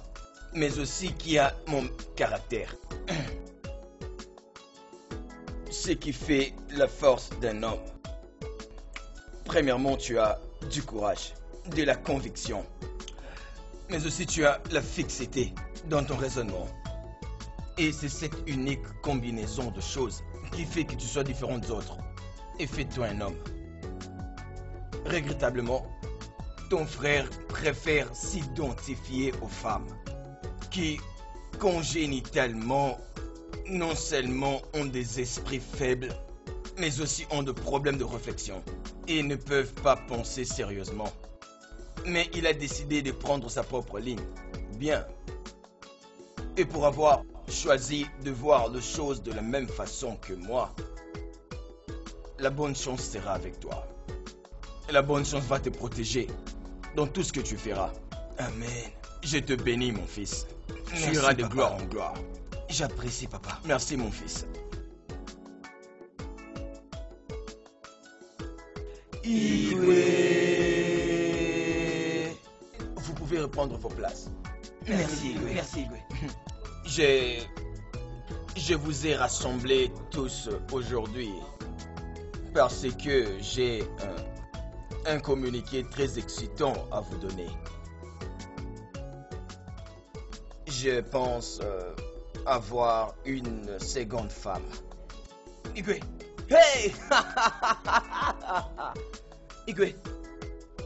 mais aussi qui a mon caractère. Ce qui fait la force d'un homme. Premièrement, tu as du courage, de la conviction, mais aussi tu as la fixité dans ton raisonnement. Et c'est cette unique combinaison de choses qui fait que tu sois différent des autres et fait de toi un homme. Regrettablement, ton frère préfère s'identifier aux femmes qui, congénitalement, non seulement ont des esprits faibles, mais aussi ont des problèmes de réflexion et ne peuvent pas penser sérieusement. Mais il a décidé de prendre sa propre ligne. Bien. Et pour avoir choisi de voir les choses de la même façon que moi, la bonne chance sera avec toi. Et la bonne chance va te protéger dans tout ce que tu feras. Amen. Je te bénis, mon fils. Tu iras de gloire en gloire. J'apprécie, papa. Merci, mon fils. Igwe. Vous pouvez reprendre vos places. Merci, Igwe. Merci, Igwe. Je vous ai rassemblés tous aujourd'hui parce que j'ai un communiqué très excitant à vous donner. Je pense avoir une seconde femme. Igwe. Hey! Igwe,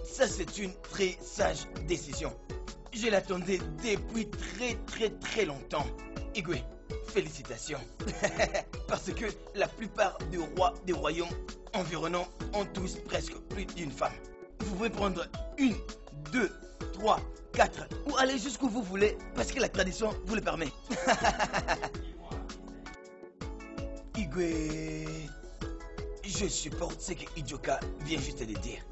ça c'est une très sage décision. Je l'attendais depuis très longtemps. Igwe, félicitations. Parce que la plupart des rois des royaumes environnants ont tous presque plus d'une femme. Vous pouvez prendre 1, 2, 3, 4 ou aller jusqu'où vous voulez parce que la tradition vous le permet. Igwe, je supporte ce que Idioka vient juste de dire.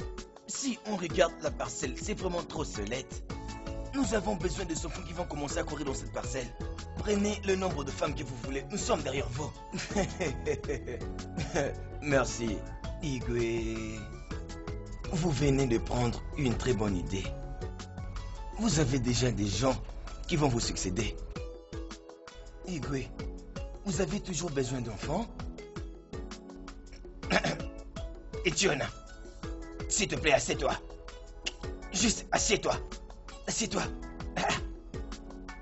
Si on regarde la parcelle, c'est vraiment trop solide. Nous avons besoin de enfants qui vont commencer à courir dans cette parcelle. Prenez le nombre de femmes que vous voulez. Nous sommes derrière vous. Merci, Igwe. Vous venez de prendre une très bonne idée. Vous avez déjà des gens qui vont vous succéder. Igwe, vous avez toujours besoin d'enfants? Etiona, s'il te plaît, assieds-toi. Juste assieds-toi. Assieds-toi.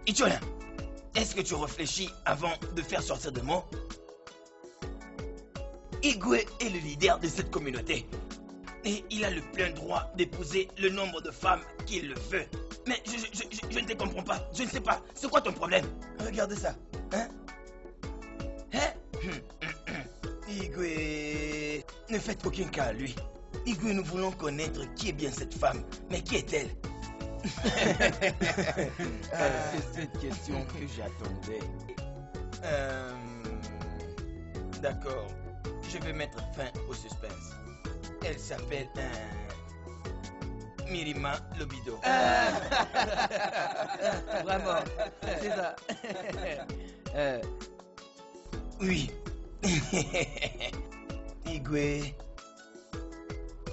Etiona, est-ce que tu réfléchis avant de faire sortir de mots? Igwe est le leader de cette communauté. Et il a le plein droit d'épouser le nombre de femmes qu'il le veut. Mais je ne te comprends pas. Je ne sais pas. C'est quoi ton problème? Regarde ça. Hein? Igwe, ne faites aucun cas à lui. Igwe, nous voulons connaître qui est bien cette femme. Mais qui est-elle? C'est cette question que j'attendais. D'accord. Je vais mettre fin au suspense. Elle s'appelle Mirima Lobido. Vraiment, c'est ça. Oui. Igwe,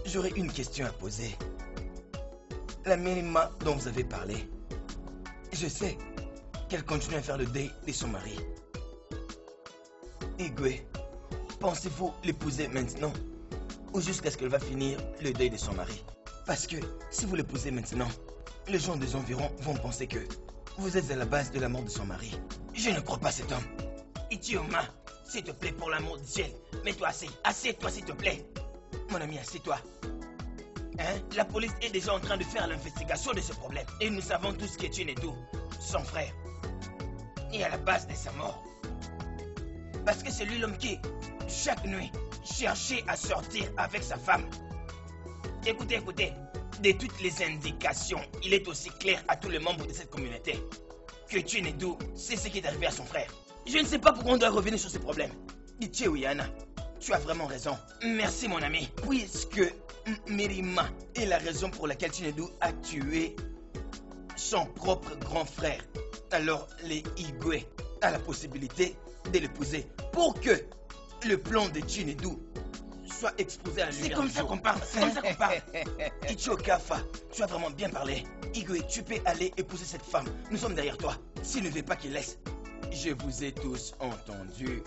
j'aurais une question à poser. La Mirima dont vous avez parlé, je sais qu'elle continue à faire le deuil de son mari. Igwe, pensez-vous l'épouser maintenant ou jusqu'à ce qu'elle va finir le deuil de son mari? Parce que si vous l'épousez maintenant, les gens des environs vont penser que vous êtes à la base de la mort de son mari. Je ne crois pas cet homme. Ichioma, s'il te plaît, pour l'amour du ciel, mets-toi assis. Assieds-toi, s'il te plaît. Mon ami, assieds-toi. Hein? La police est déjà en train de faire l'investigation de ce problème. Et nous savons tous que Chinedu, son frère, est à la base de sa mort. Parce que c'est lui l'homme qui, chaque nuit, cherchait à sortir avec sa femme. Écoutez, de toutes les indications, il est aussi clair à tous les membres de cette communauté que Chinedu sait ce qui est arrivé à son frère. Je ne sais pas pourquoi on doit revenir sur ce problème. Ichie Uyana, tu as vraiment raison. Merci mon ami. Puisque Mirima est la raison pour laquelle Chinedu a tué son propre grand frère, alors les Igwe a la possibilité de l'épouser pour que le plan de Chinedu soit exposé à la lumière. C'est comme ça qu'on parle, c'est comme ça qu'on parle. Ichio Kafa, tu as vraiment bien parlé. Igwe, tu peux aller épouser cette femme. Nous sommes derrière toi. S'il ne veut pas qu'il laisse. Je vous ai tous entendus.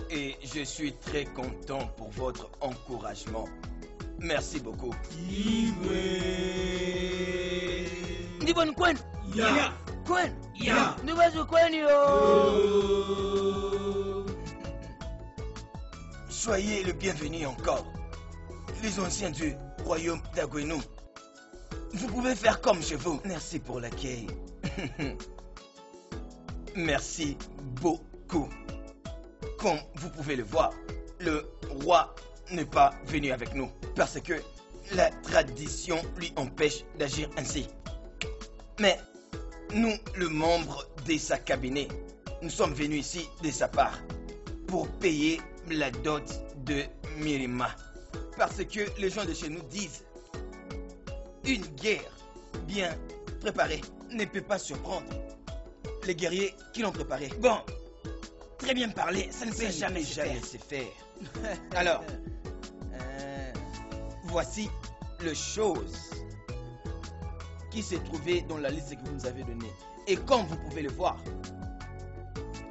Et je suis très content pour votre encouragement. Merci beaucoup. Igwe. Ndibon Kwen. Ya. Kwen. Ya. Nubazo Kwen yo. Soyez le bienvenu encore. Les anciens du royaume d'Agwenou. Vous pouvez faire comme chez vous. Merci pour l'accueil. Merci beaucoup. Comme vous pouvez le voir, le roi n'est pas venu avec nous parce que la tradition lui empêche d'agir ainsi. Mais nous, le membre de sa cabinet, nous sommes venus ici de sa part pour payer la dot de Mirima. Parce que les gens de chez nous disent une guerre bien préparée ne peut pas surprendre les guerriers qui l'ont préparée. Bon, très bien parlé, ça ne peut jamais se faire. Alors, voici les choses qui se trouvaient dans la liste que vous nous avez donnée. Et comme vous pouvez le voir,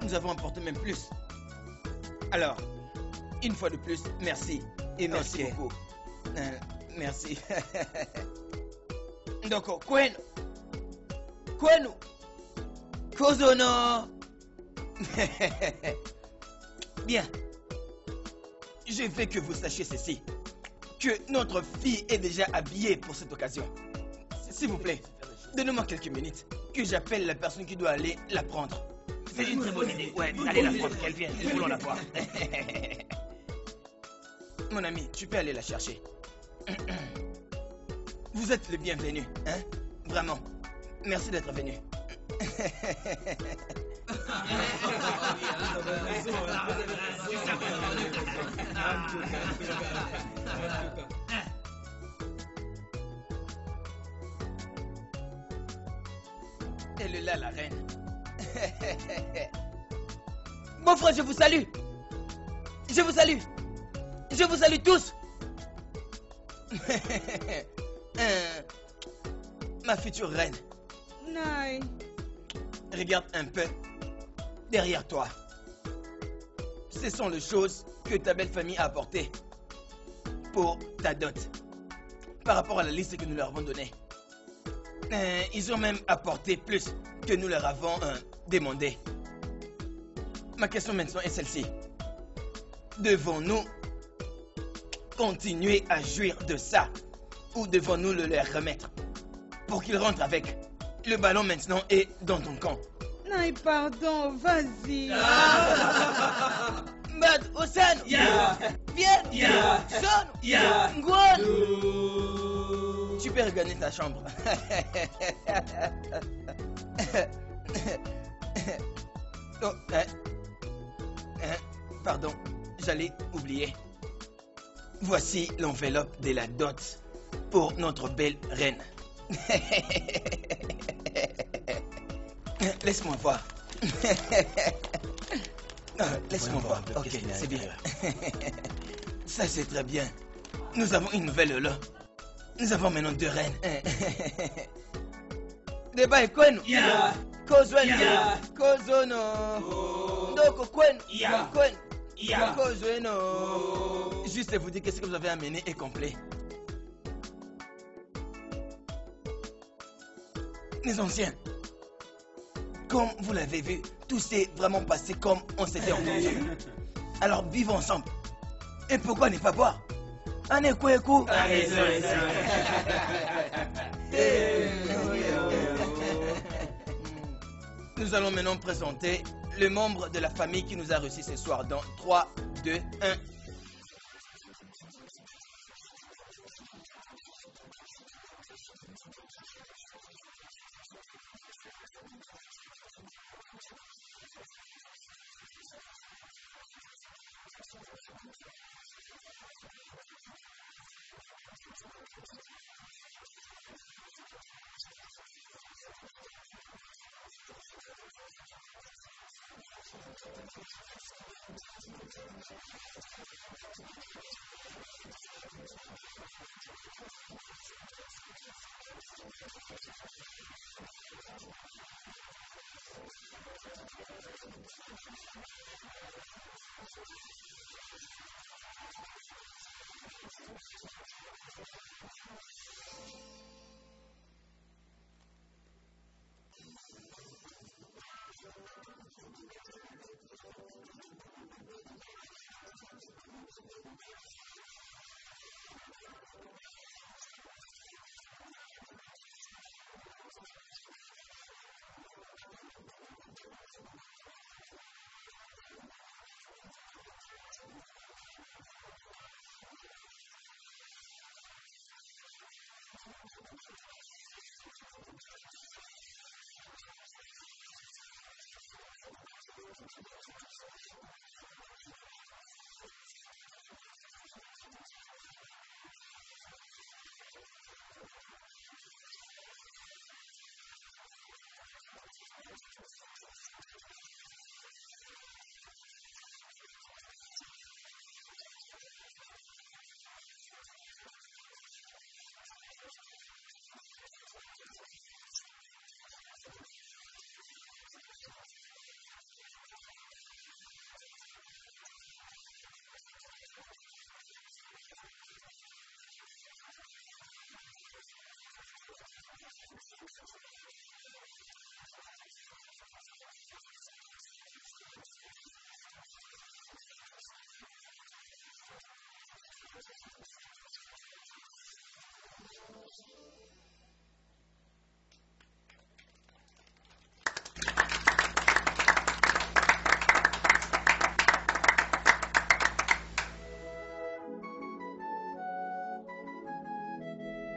nous avons apporté même plus. Alors, une fois de plus, merci. Et merci beaucoup. Merci. Donc, Kwenu. Kozono. Bien. Je veux que vous sachiez ceci. Que notre fille est déjà habillée pour cette occasion. S'il vous plaît, donnez-moi quelques minutes. Que j'appelle la personne qui doit aller la prendre. C'est une très bonne idée. Ouais, allez la prendre, qu'elle vienne. Nous voulons la voir. Mon ami, tu peux aller la chercher. Vous êtes le bienvenu, hein? Vraiment. Merci d'être venu. Elle est là, la reine. Mon frère, je vous salue. Je vous salue. Je vous salue tous. Ma future reine. Nai. Regarde un peu derrière toi. Ce sont les choses que ta belle famille a apportées pour ta dot. Par rapport à la liste que nous leur avons donnée. Ils ont même apporté plus que nous leur avons demandé. Ma question maintenant est celle-ci. Devons-nous continuer à jouir de ça ou devons-nous le leur remettre pour qu'ils rentrent avec? Le ballon maintenant est dans ton camp. Nai, pardon, vas-y. Mad, Osan, Ya. Bien, Ya. Son, Ya. Ngwan. Tu peux regagner ta chambre. Oh, pardon, j'allais oublier. Voici l'enveloppe de la dot pour notre belle reine. Laisse-moi voir. Laisse-moi voir. Ok, c'est bien. Ça, c'est très bien. Nous avons une nouvelle là. Nous avons maintenant deux reines. Deba et Kwenu. Ya. Kozwen. Ya. Kozono. Ndoko, Kwen. Ya. Kwen. Ya. Kozweno. Juste vous dire que ce que vous avez amené est complet. Les anciens, comme vous l'avez vu, tout s'est vraiment passé comme on s'était entendu. Alors vivons ensemble. Et pourquoi ne pas boire? Anekweku. Nous allons maintenant présenter le membre de la famille qui nous a reçus ce soir dans 3, 2, 1.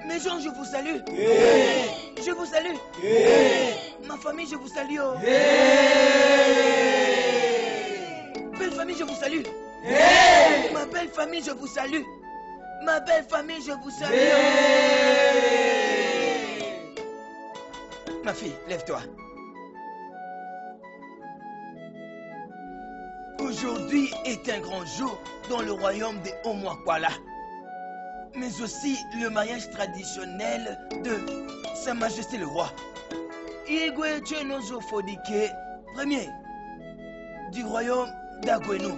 Mes gens, je vous salue. Je vous salue. Ma famille, je vous salue. Belle famille, je vous salue. Ma belle famille, je vous salue. Ma belle famille, je vous salue. Ma fille, lève-toi. Aujourd'hui est un grand jour dans le royaume des Omwakwala, mais aussi le mariage traditionnel de Sa Majesté le Roi. Igwe Chenozo Fodike, premier du royaume d'Agweno.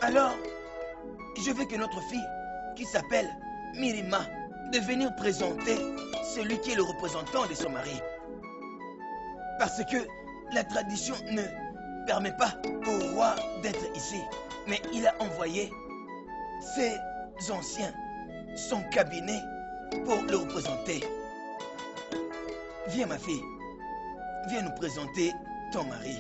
Alors, je veux que notre fille, qui s'appelle Mirima, de venir présenter celui qui est le représentant de son mari. Parce que la tradition ne permet pas au roi d'être ici, mais il a envoyé ses anciens, son cabinet, pour le représenter. Viens ma fille, viens nous présenter ton mari.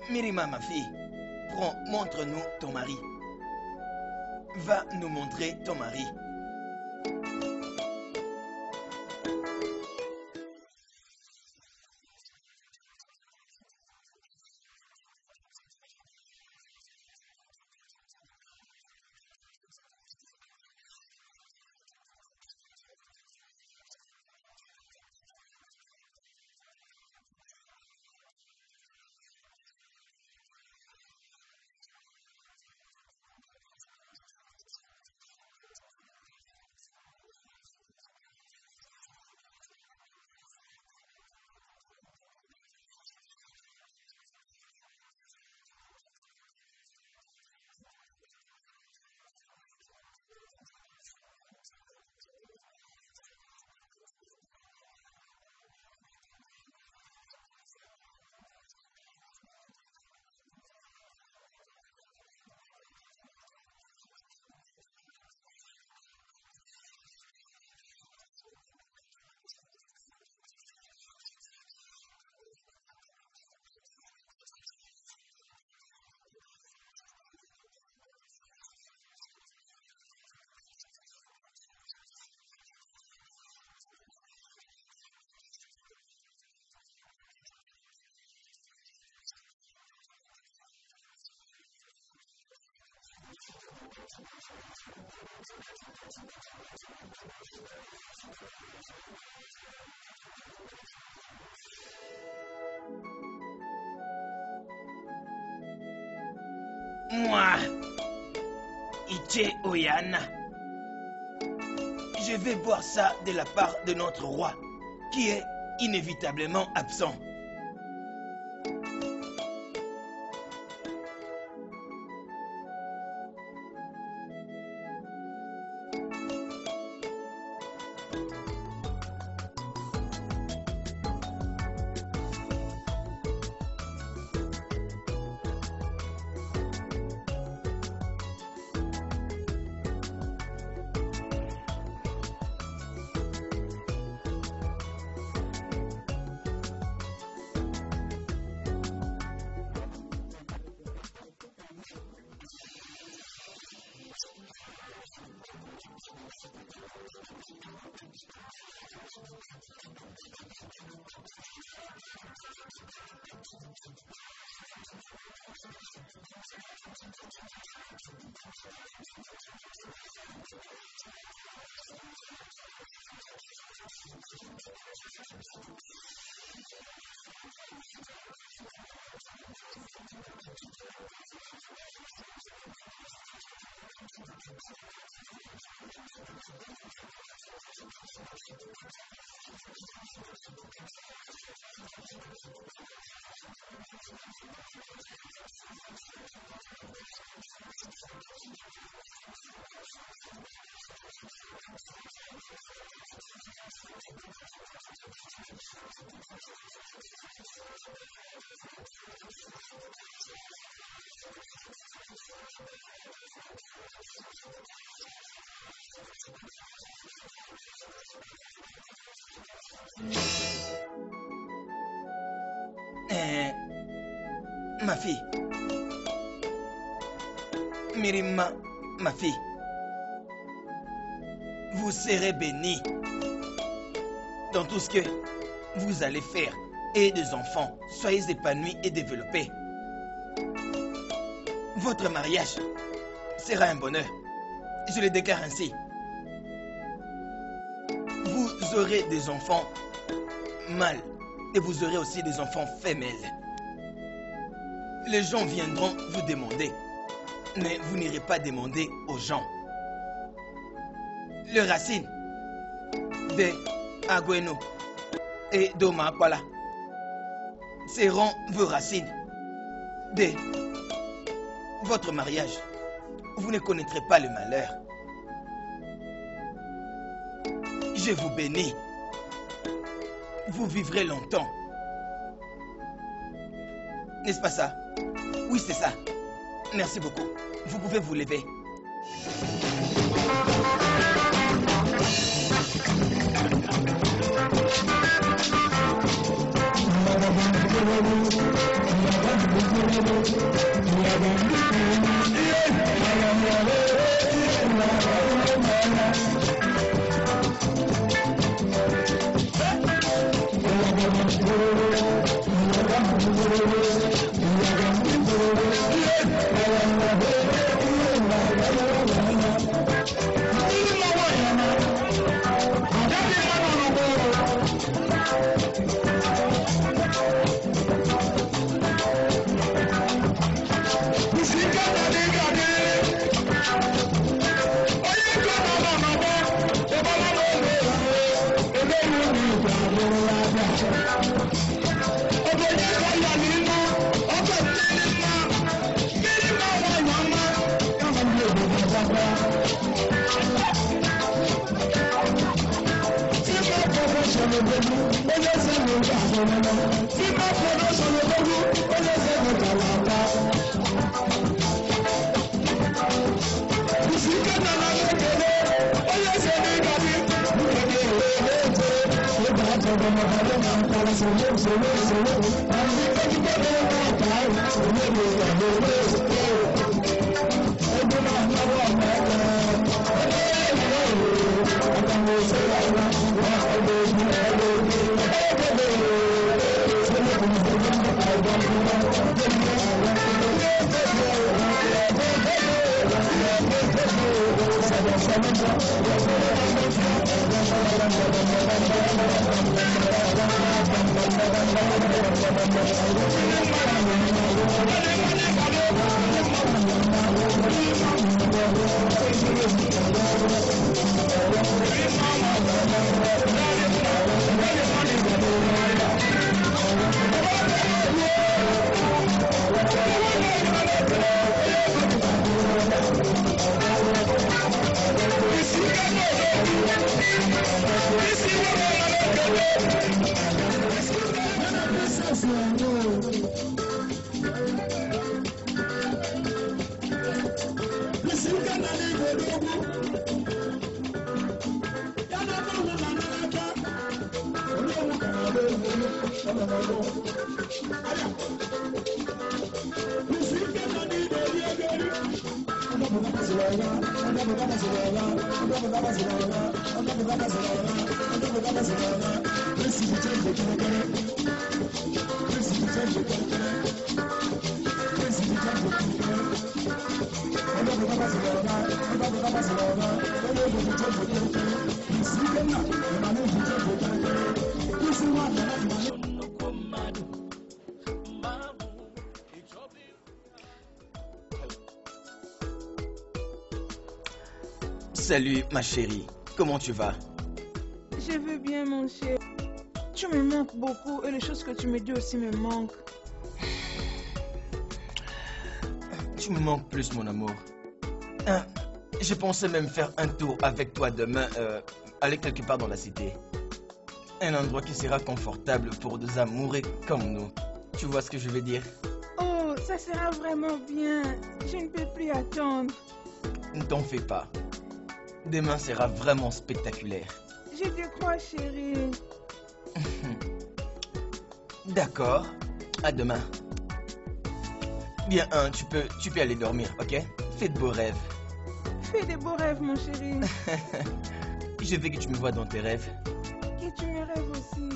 Mirima ma fille, prends, montre-nous ton mari. Va nous montrer ton mari. Moi, Iche Oyana, je vais voir ça de la part de notre roi, qui est inévitablement absent. Ma fille. Mirima, ma fille. Vous serez bénie dans tout ce que vous allez faire. Et des enfants, soyez épanouis et développés. Votre mariage sera un bonheur. Je le déclare ainsi. Vous aurez des enfants mâles et vous aurez aussi des enfants femelles. Les gens viendront vous demander, mais vous n'irez pas demander aux gens. Les racines de Agweno et d'Omakwala seront vos racines de votre mariage. Vous ne connaîtrez pas le malheur. Je vous bénis. Vous vivrez longtemps. N'est-ce pas ça? Oui, c'est ça. Merci beaucoup. Vous pouvez vous lever. Salut ma chérie, comment tu vas? Je veux bien, mon cher. Tu me manques beaucoup et les choses que tu me dis aussi me manquent. Tu me manques plus, mon amour. Je pensais même faire un tour avec toi demain, aller quelque part dans la cité. Un endroit qui sera confortable pour deux amoureux comme nous. Tu vois ce que je veux dire? Oh, ça sera vraiment bien. Je ne peux plus attendre. Ne t'en fais pas. Demain sera vraiment spectaculaire. Je te crois, chérie. D'accord. À demain. Bien, tu peux aller dormir, ok? Fais de beaux rêves. Fais de beaux rêves, mon chéri. Je veux que tu me vois dans tes rêves. Que tu me rêves aussi.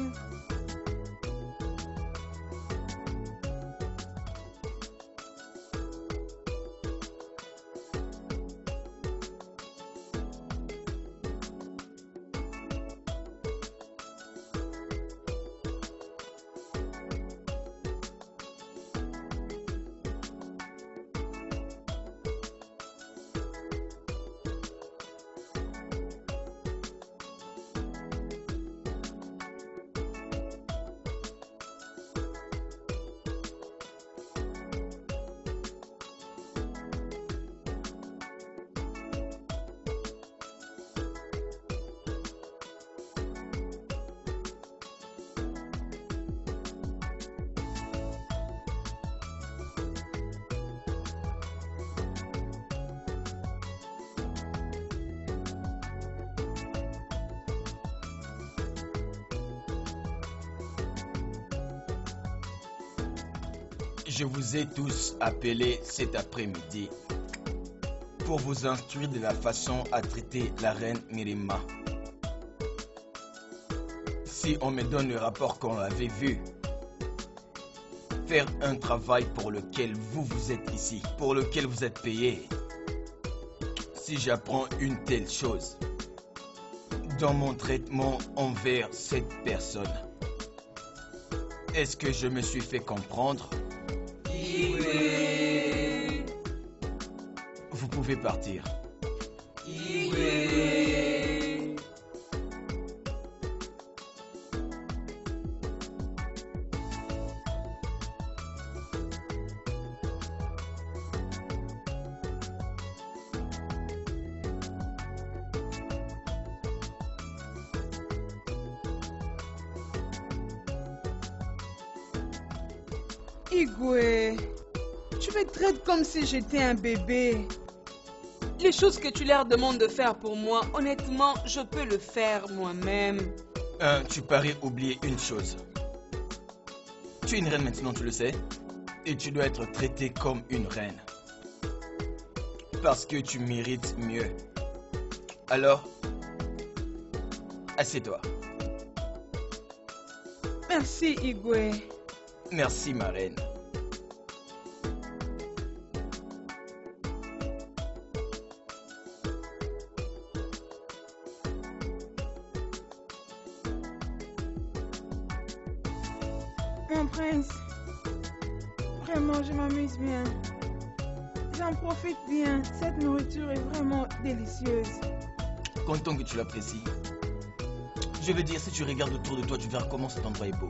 Je vous ai tous appelés cet après-midi pour vous instruire de la façon à traiter la reine Mirima. Si on me donne le rapport qu'on avait vu, faire un travail pour lequel vous êtes ici, pour lequel vous êtes payé. Si j'apprends une telle chose dans mon traitement envers cette personne, est-ce que je me suis fait comprendre? Igwe. Vous pouvez partir. Igwe. Igwe, tu me traites comme si j'étais un bébé. Les choses que tu leur demandes de faire pour moi, honnêtement, je peux le faire moi-même. Tu parais oublier une chose. Tu es une reine maintenant, tu le sais. Et tu dois être traitée comme une reine. Parce que tu mérites mieux. Alors, assieds-toi. Merci, Igwe. Merci, ma reine. Mon prince, vraiment, je m'amuse bien. J'en profite bien. Cette nourriture est vraiment délicieuse. Content que tu l'apprécies. Je veux dire, si tu regardes autour de toi, tu verras comment cet endroit est beau.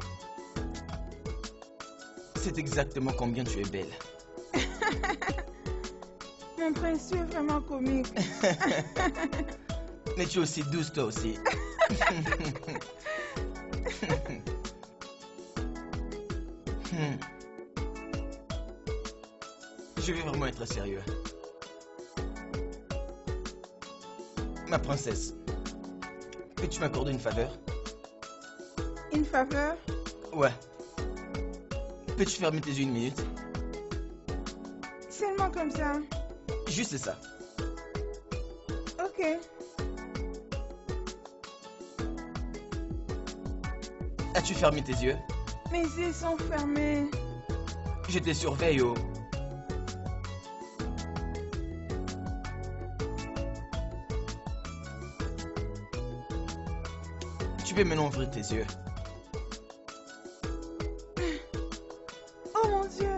C'est exactement combien tu es belle. Mon prince, tu es vraiment comique. Mais tu es aussi douce, toi aussi. Je vais vraiment être sérieux. Ma princesse, peux-tu m'accorder une faveur? Une faveur? Ouais. Peux-tu fermer tes yeux une minute? Seulement comme ça. Juste ça. Ok. As-tu fermé tes yeux? Mes yeux sont fermés. Je te surveille, oh. Tu peux maintenant ouvrir tes yeux. Oh mon Dieu.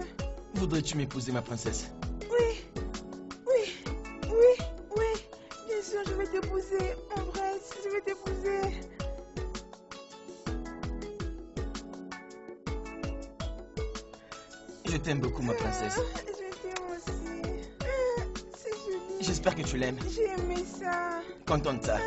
Voudrais-tu m'épouser, ma princesse? Oui. Oui. Oui. Oui. Bien sûr, je vais t'épouser. Mon prince, je vais t'épouser. Je t'aime beaucoup, ma princesse. Je t'aime aussi. C'est joli. J'espère que tu l'aimes. J'ai aimé ça. Content de ça.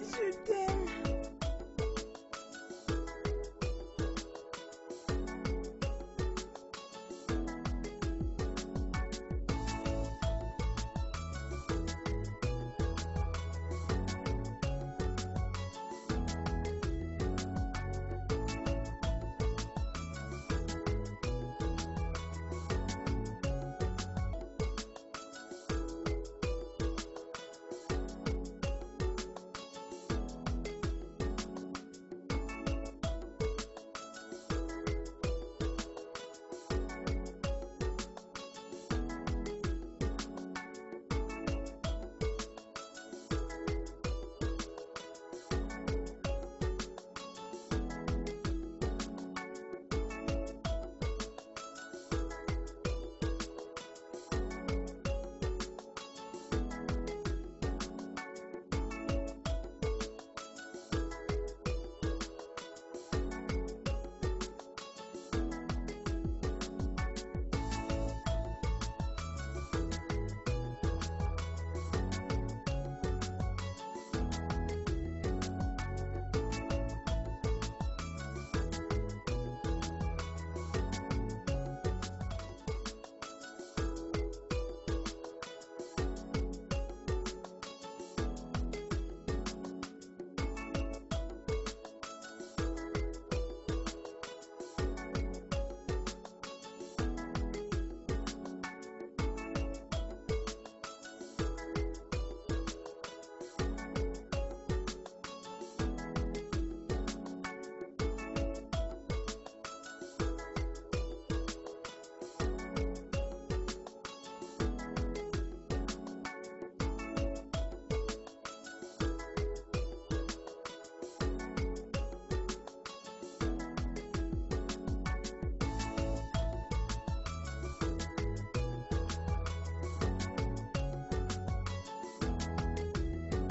Je t'aime.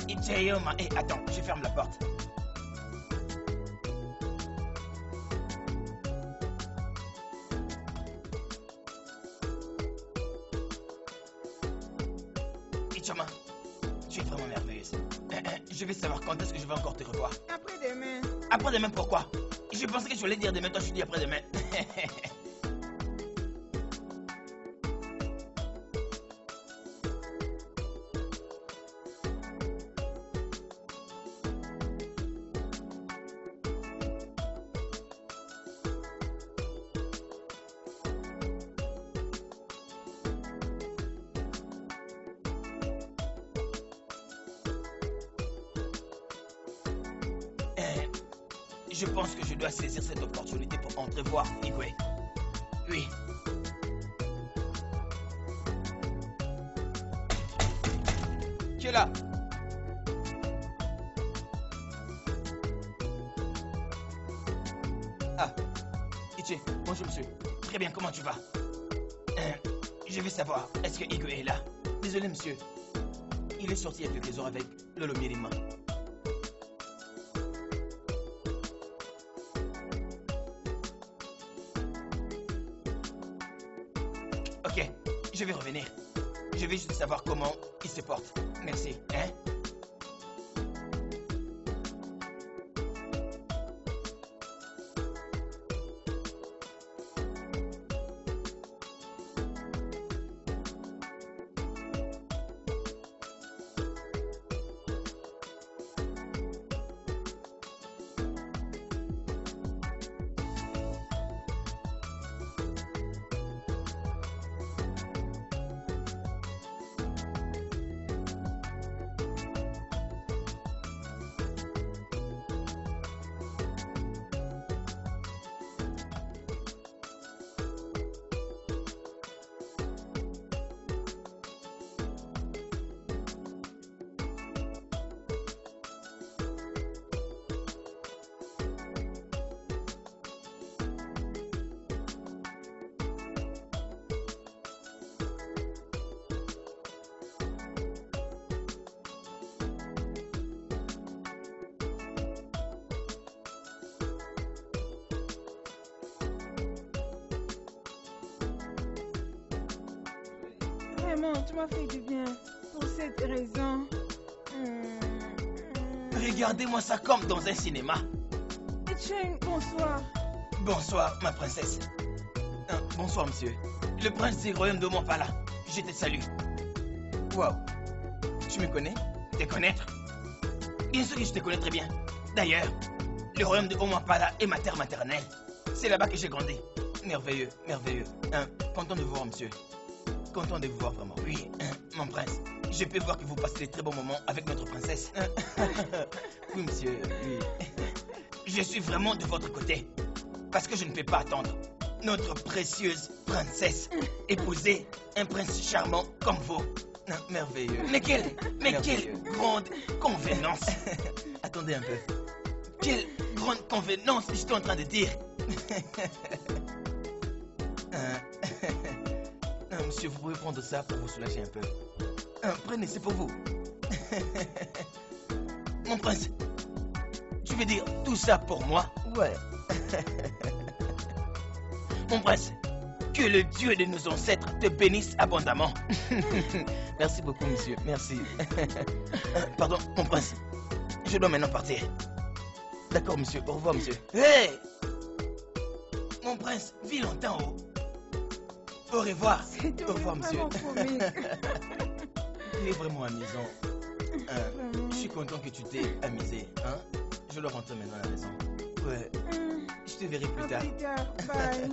Ichayoma. Eh, attends, je ferme la porte. Ichoma, tu es vraiment merveilleuse. Je vais savoir quand est-ce que je vais encore te revoir. Après-demain. Après-demain, pourquoi? Je pensais que je voulais dire demain, toi je dis après-demain. Je pense que je dois saisir cette opportunité pour entrevoir Igwe. Oui. Tu es là? Ah, Ichi, bonjour monsieur. Très bien, comment tu vas? Je veux savoir, est-ce que Igwe est là? Désolé monsieur. Il est sorti il y a quelques heures avec Lolo Mirima. Ok, je vais revenir. Je vais juste savoir comment il se porte. Merci, hein? Vraiment, tu m'as fait du bien. Pour cette raison. Regardez-moi ça comme dans un cinéma. Etienne, bonsoir. Bonsoir, ma princesse. Bonsoir, monsieur. Le prince du royaume de Montpala. Je te salue. Wow. Tu me connais? Te connaître? Bien sûr que je te connais très bien. D'ailleurs, le royaume de Montpala est ma terre maternelle. C'est là-bas que j'ai grandi. Merveilleux, merveilleux. Content de vous voir, monsieur. Content de vous voir vraiment. Oui, mon prince. Je peux voir que vous passez de très bons moments avec notre princesse. Oui, monsieur, oui. Je suis vraiment de votre côté. Parce que je ne peux pas attendre notre précieuse princesse épouser un prince charmant comme vous. Merveilleux. Mais quelle grande convenance. Attendez un peu. Quelle grande convenance je suis en train de dire. Monsieur, vous pouvez prendre ça pour vous soulager un peu. Prenez, c'est pour vous. Mon prince, tu veux dire tout ça pour moi? Ouais. Mon prince, que le Dieu de nos ancêtres te bénisse abondamment. Merci beaucoup, monsieur. Merci. Pardon, mon prince. Je dois maintenant partir. D'accord, monsieur. Au revoir, monsieur. Hey! Mon prince, vis longtemps. Au revoir. Au revoir, monsieur. Il est vraiment amusant. Je suis content que tu t'es amusé. Hein? Je dois rentrer maintenant à la maison. Ouais. Je te verrai plus tard. Bye.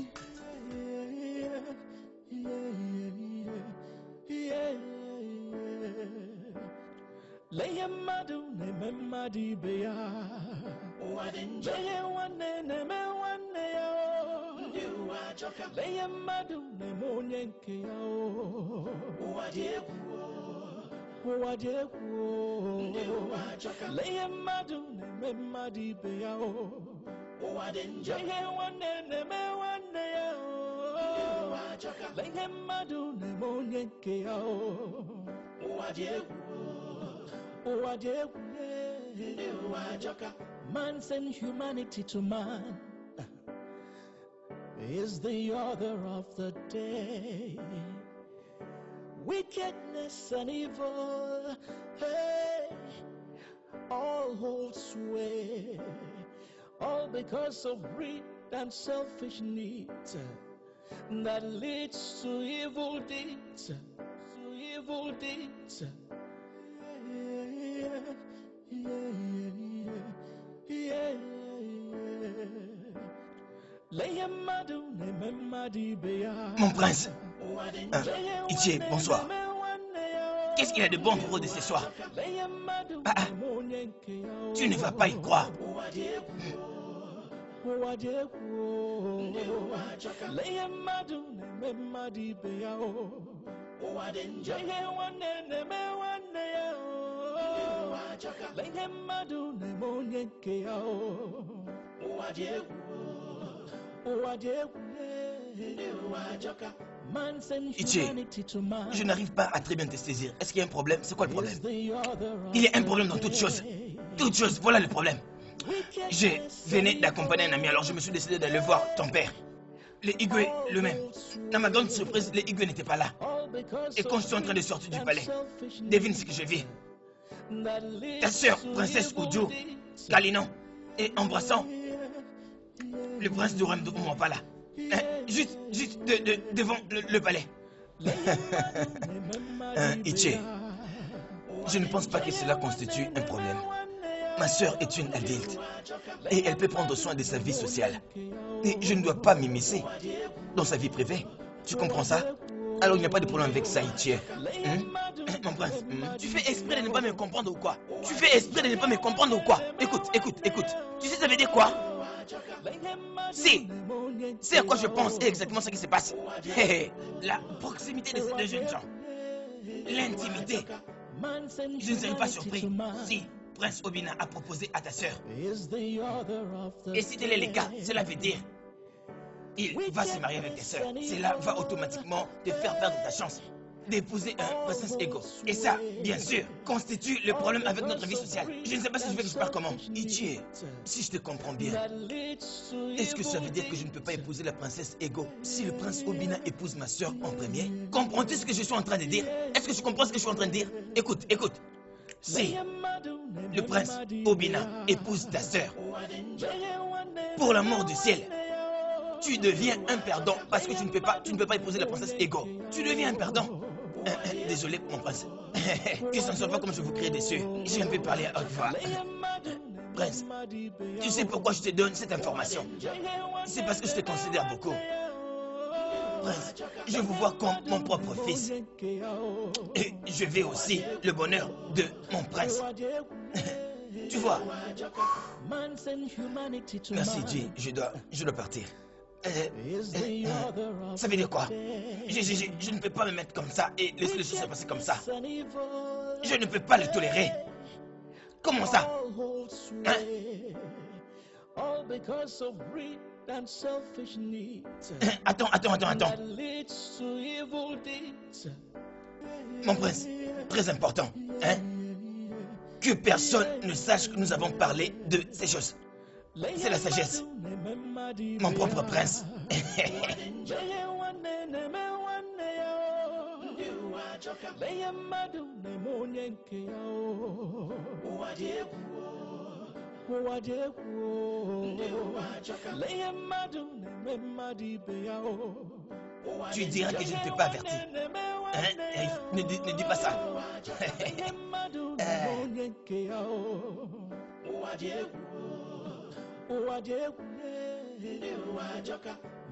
Man send humanity to man is the author of the day. Wickedness and evil, hey, all hold sway, all because of greed and selfish needs that leads to evil deeds, Mon prince, Ichi, bonsoir. Qu'est-ce qu'il y a de bon pour vous de ce soir? Tu ne vas pas y croire. Ichi, je n'arrive pas à très bien te saisir. Est-ce qu'il y a un problème? C'est quoi le problème? Il y a un problème dans toutes choses. Toutes choses, voilà le problème. Je venais d'accompagner un ami, alors je me suis décidé d'aller voir ton père. Le Igwe, le même. Dans ma grande surprise, le Igwe n'était pas là. Et quand je suis en train de sortir du palais, devine ce que je vis. Ta sœur, princesse Uju, câlinant et embrassant le prince du royaume de Umopala. Juste devant le palais. Ichi, je ne pense pas que cela constitue un problème. Ma sœur est une adulte et elle peut prendre soin de sa vie sociale. Et je ne dois pas m'immiscer dans sa vie privée. Tu comprends ça? Alors il n'y a pas de problème avec ça, Ichi. Mon prince, tu fais exprès de ne pas me comprendre ou quoi? Tu fais exprès de ne pas me comprendre ou quoi? Écoute. Tu sais ça veut dire quoi? Si, c'est à quoi je pense et exactement ce qui se passe. La proximité de ces deux jeunes gens. L'intimité. Je ne serais pas surpris si Prince Obina a proposé à ta sœur. Et si tel est le cas, cela veut dire il va se marier avec ta sœur. Cela va automatiquement te faire perdre ta chance d'épouser un princesse Ego. Et ça, bien sûr, constitue le problème avec notre vie sociale. Je ne sais pas si je vais que je parle comment. Ichi, si je te comprends bien, est-ce que ça veut dire que je ne peux pas épouser la princesse Ego si le prince Obina épouse ma soeur en premier? Comprends-tu ce que je suis en train de dire? Est-ce que tu comprends ce que je suis en train de dire? Écoute. Si le prince Obina épouse ta soeur, pour l'amour du ciel, tu deviens un perdant parce que tu ne peux pas épouser la princesse Ego. Tu deviens un perdant. Désolé, mon prince. Que ça ne soit pas comme je vous criais dessus. Je viens de parler à haute voix. Prince, tu sais pourquoi je te donne cette information? C'est parce que je te considère beaucoup. Prince, je vous vois comme mon propre fils. Et je veux aussi le bonheur de mon prince. Tu vois? Merci, Dieu. Je dois partir. Ça veut dire quoi? Je ne peux pas me mettre comme ça et laisser les choses se passer comme ça. Je ne peux pas le tolérer. Comment ça? Attends. Mon prince, très important, que personne ne sache que nous avons parlé de ces choses. C'est la sagesse. Mon propre prince. Tu diras que je ne t'ai pas averti. Ne dis pas ça.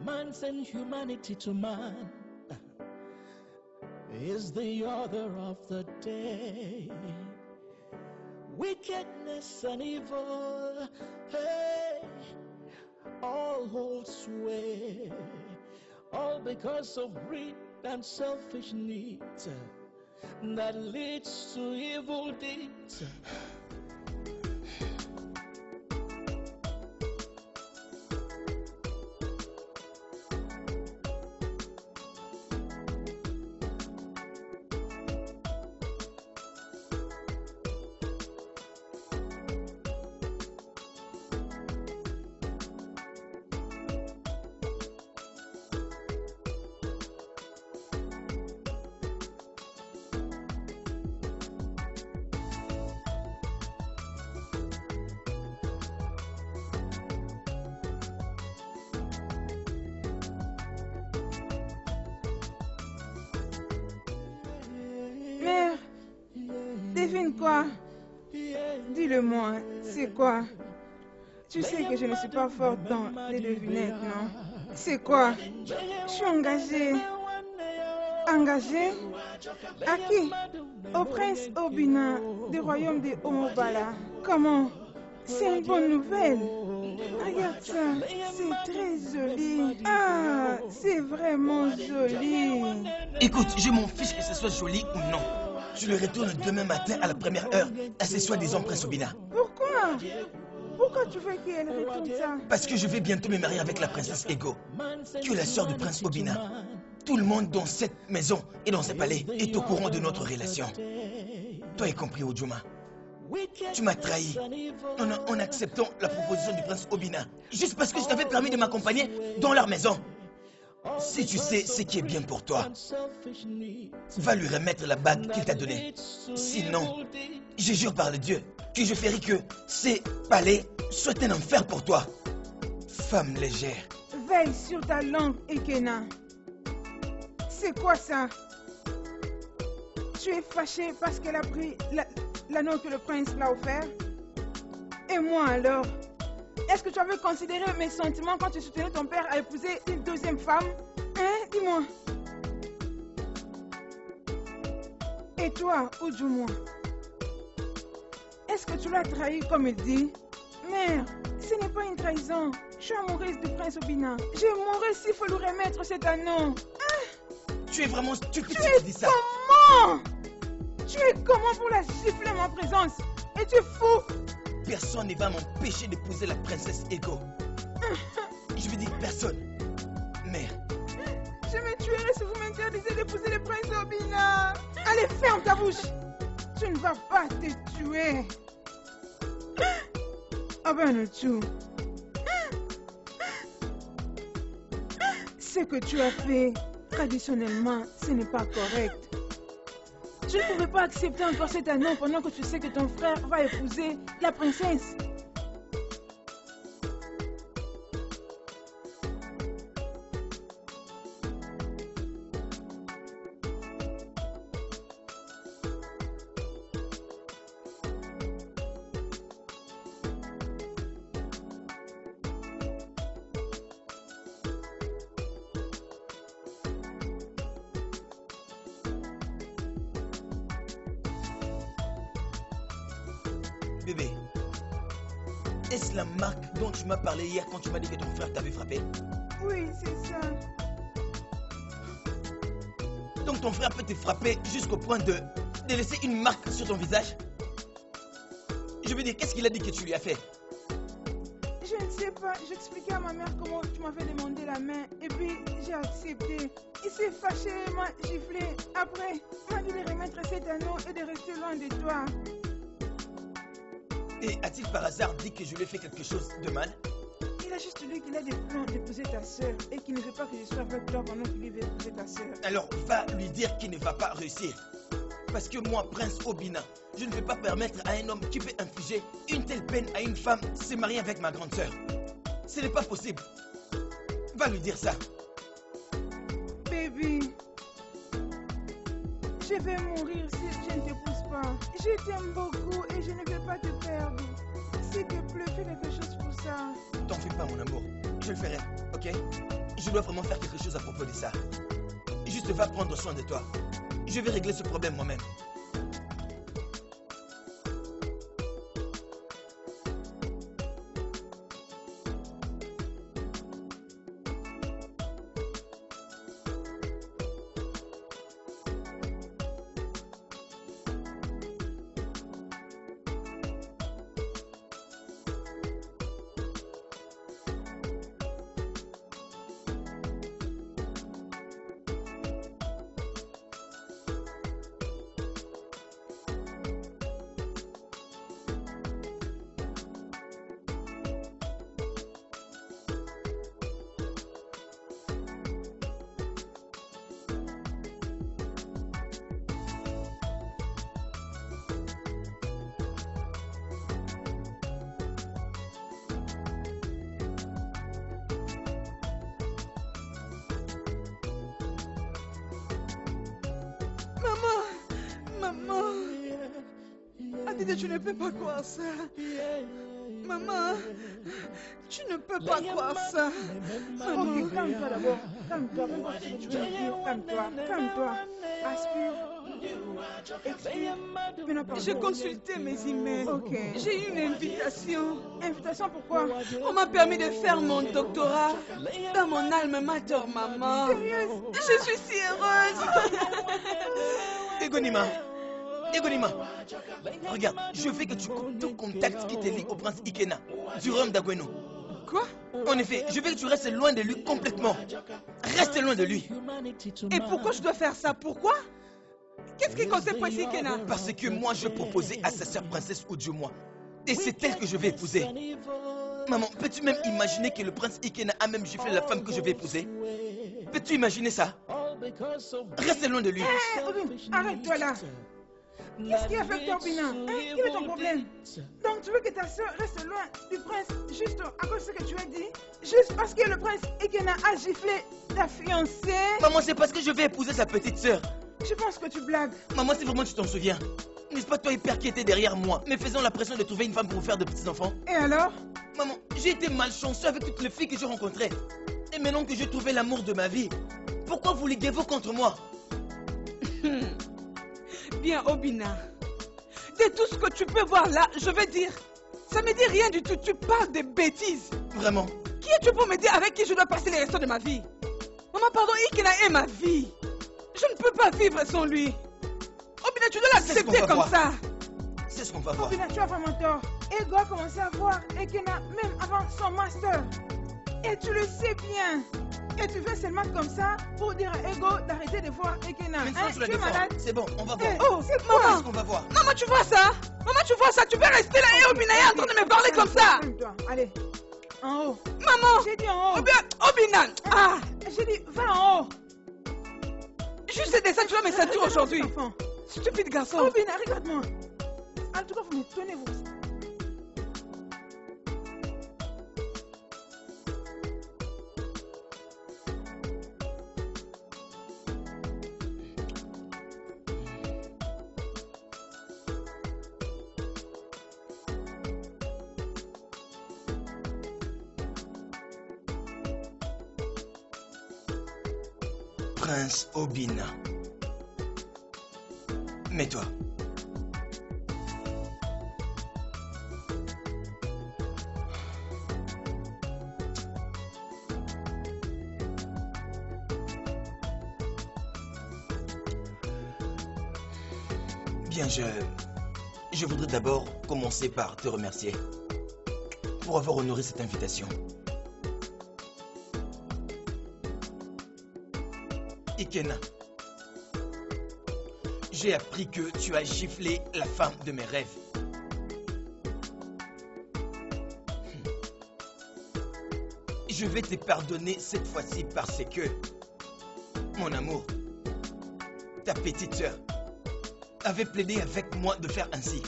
Man send humanity to man is the order of the day. Wickedness and evil, hey, all hold sway, all because of greed and selfish needs that leads to evil deeds. Mère, devine quoi? Dis-le-moi, c'est quoi? Tu sais que je ne suis pas forte dans les devinettes, non? C'est quoi? Je suis engagée. Engagée? À qui? Au prince Obina du royaume de Omobala. Comment? C'est une bonne nouvelle. Regarde ça, c'est très joli. Ah, c'est vraiment joli. Écoute, je m'en fiche que ce soit joli ou non. Je le retourne demain matin à la première heure à ce soi-disant prince Obina. Pourquoi? Pourquoi tu veux qu'elle retourne ça? Parce que je vais bientôt me marier avec la princesse Ego, qui est la sœur du prince Obina. Tout le monde dans cette maison et dans ce palais est au courant de notre relation. Toi y compris, Ojuma. Tu m'as trahi en acceptant la proposition du prince Obina, juste parce que je t'avais permis de m'accompagner dans leur maison. Si tu sais ce qui est bien pour toi, va lui remettre la bague qu'il t'a donnée. Sinon, je jure par le Dieu que je ferai que ces palais soient un enfer pour toi. Femme légère. Veille sur ta langue, Ekena. C'est quoi ça? Tu es fâché parce qu'elle a pris l'anneau que le prince l'a offert? Et moi alors? Est-ce que tu avais considéré mes sentiments quand tu soutenais ton père à épouser une deuxième femme? Hein? Dis-moi. Et toi, Ujuma? Est-ce que tu l'as trahi comme il dit? Mère, ce n'est pas une trahison. Je suis amoureuse du prince Obina. Je mourrai s'il faut lui remettre cet anneau. Tu es vraiment stupide Tu si es tu dis ça. comment? Tu es comment pour la gifler en ma présence? Et tu es fou? Personne ne va m'empêcher d'épouser la princesse Ego. Je veux dire personne. Mère. Je me tuerai si vous m'interdisez d'épouser le prince Obina. Allez, ferme ta bouche. Tu ne vas pas te tuer. Ah ben, tu. Ce que tu as fait, traditionnellement, ce n'est pas correct. Tu ne pouvais pas accepter encore cet anneau pendant que tu sais que ton frère va épouser la princesse. Bébé, est-ce la marque dont tu m'as parlé hier quand tu m'as dit que ton frère t'avait frappé? Oui, c'est ça. Donc ton frère peut te frapper jusqu'au point de laisser une marque sur ton visage? Je veux dire, qu'est-ce qu'il a dit que tu lui as fait? Je ne sais pas, j'expliquais à ma mère comment tu m'avais demandé la main et puis j'ai accepté. Il s'est fâché, m'a giflé. Après, m'a dit de remettre cet anneau et de rester loin de toi. Et a-t-il par hasard dit que je lui ai fait quelque chose de mal? Il a juste dit qu'il a des plans d'épouser ta soeur et qu'il ne veut pas que je sois avec toi pendant qu'il veut épouser ta soeur. Alors va lui dire qu'il ne va pas réussir. Parce que moi, Prince Obina, je ne vais pas permettre à un homme qui peut infliger une telle peine à une femme de se marier avec ma grande sœur. Ce n'est pas possible. Va lui dire ça. Baby, je vais mourir si je ne t'épouse pas. Je t'aime beaucoup et je ne veux pas te perdre. S'il te plaît, fais quelque chose pour ça. T'en fais pas, mon amour. Je le ferai, ok? Je dois vraiment faire quelque chose à propos de ça. Juste va prendre soin de toi. Je vais régler ce problème moi-même. Maman, Adida, tu ne peux pas croire ça. Maman, tu ne peux pas croire ça. Maman. Ok, calme-toi d'abord. Calme-toi, calme-toi, calme-toi. Aspire. Expire. Maintenant, pardon. J'ai consulté mes emails. Ok. J'ai eu une invitation. Invitation pourquoi? On m'a permis de faire mon doctorat dans mon alma mater, maman. Sérieuse? Je suis si heureuse. Egonima, Egonima, regarde, je veux que tu coupes tout contact qui te lie au prince Ikena, du royaume d'Agweno. Quoi? En effet, je veux que tu restes loin de lui complètement. Reste loin de lui. Et pourquoi je dois faire ça? Pourquoi? Qu'est-ce qui concerne Prince Ikena? Parce que moi, je proposais à sa sœur princesse Ujumwa. Et c'est elle que je vais épouser. Maman, peux-tu même imaginer que le prince Ikena a même giflé la femme que je vais épouser? Peux-tu imaginer ça? Reste loin de lui. Arrête-toi là. Qu'est-ce qui a fait toi, Obina? Quel est ton problème? Donc tu veux que ta soeur reste loin du prince juste à cause de ce que tu as dit? Juste parce que le prince Ikena a giflé ta fiancée? Maman, c'est parce que je vais épouser sa petite sœur. Je pense que tu blagues. Maman, si vraiment tu t'en souviens, n'est-ce pas toi hyper qui était derrière moi, me faisant la pression de trouver une femme pour vous faire de petits enfants? Et alors? Maman, j'ai été malchanceux avec toutes les filles que j'ai rencontrées. Et maintenant que j'ai trouvé l'amour de ma vie, pourquoi vous liguez-vous contre moi? Bien, Obina. De tout ce que tu peux voir là, je veux dire, ça me dit rien du tout. Tu parles de bêtises. Vraiment? Qui es-tu pour me dire avec qui je dois passer les restants de ma vie? Maman, pardon, Ikena est ma vie. Je ne peux pas vivre sans lui. Obina, tu dois l'accepter comme ça. C'est ce qu'on va voir. Obina, tu as vraiment tort. Ego a commencé à voir Ikena même avant son master. Et tu le sais bien. Et tu fais seulement comme ça pour dire à Ego d'arrêter de voir Ikena. Maintenant, tu es malade. C'est bon, on va voir. Oh, c'est quoi? Qu'est-ce qu'on va voir? Maman, tu vois ça? Maman, tu vois ça? Tu peux rester là et Obina est en train de me parler comme ça. Calme-toi. Allez, en haut. Maman! J'ai dit en haut. Obina! Ah! J'ai dit, va en haut. Juste de ça, tu vas me sentir aujourd'hui. Stupide garçon. Obina, regarde-moi. En tout cas, vous me tenez, vous. Prince Obina. Mets-toi. Bien, je voudrais d'abord commencer par te remercier pour avoir honoré cette invitation. Ikena, j'ai appris que tu as giflé la femme de mes rêves. Je vais te pardonner cette fois-ci parce que, mon amour, ta petite sœur avait plaidé avec moi de faire ainsi.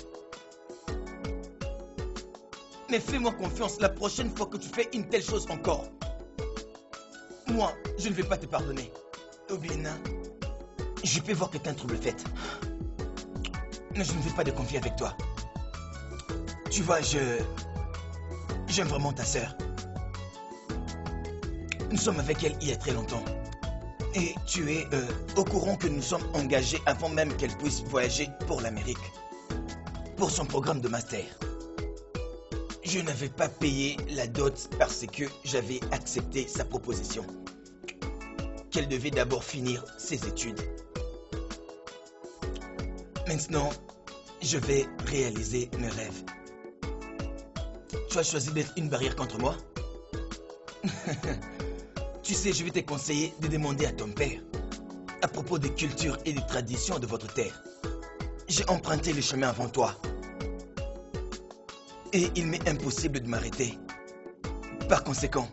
Mais fais-moi confiance, la prochaine fois que tu fais une telle chose encore, moi, je ne vais pas te pardonner. Obina, je peux voir que tu es un trouble fait. Mais je ne veux pas de conflit avec toi. Tu vois, j'aime vraiment ta sœur. Nous sommes avec elle il y a très longtemps. Et tu es au courant que nous sommes engagés avant même qu'elle puisse voyager pour l'Amérique. Pour son programme de master. Je n'avais pas payé la dot parce que j'avais accepté sa proposition. Qu'elle devait d'abord finir ses études. Maintenant, je vais réaliser mes rêves. Tu as choisi d'être une barrière contre moi? Tu sais, je vais te conseiller de demander à ton père à propos des cultures et des traditions de votre terre. J'ai emprunté le chemin avant toi. Et il m'est impossible de m'arrêter. Par conséquent,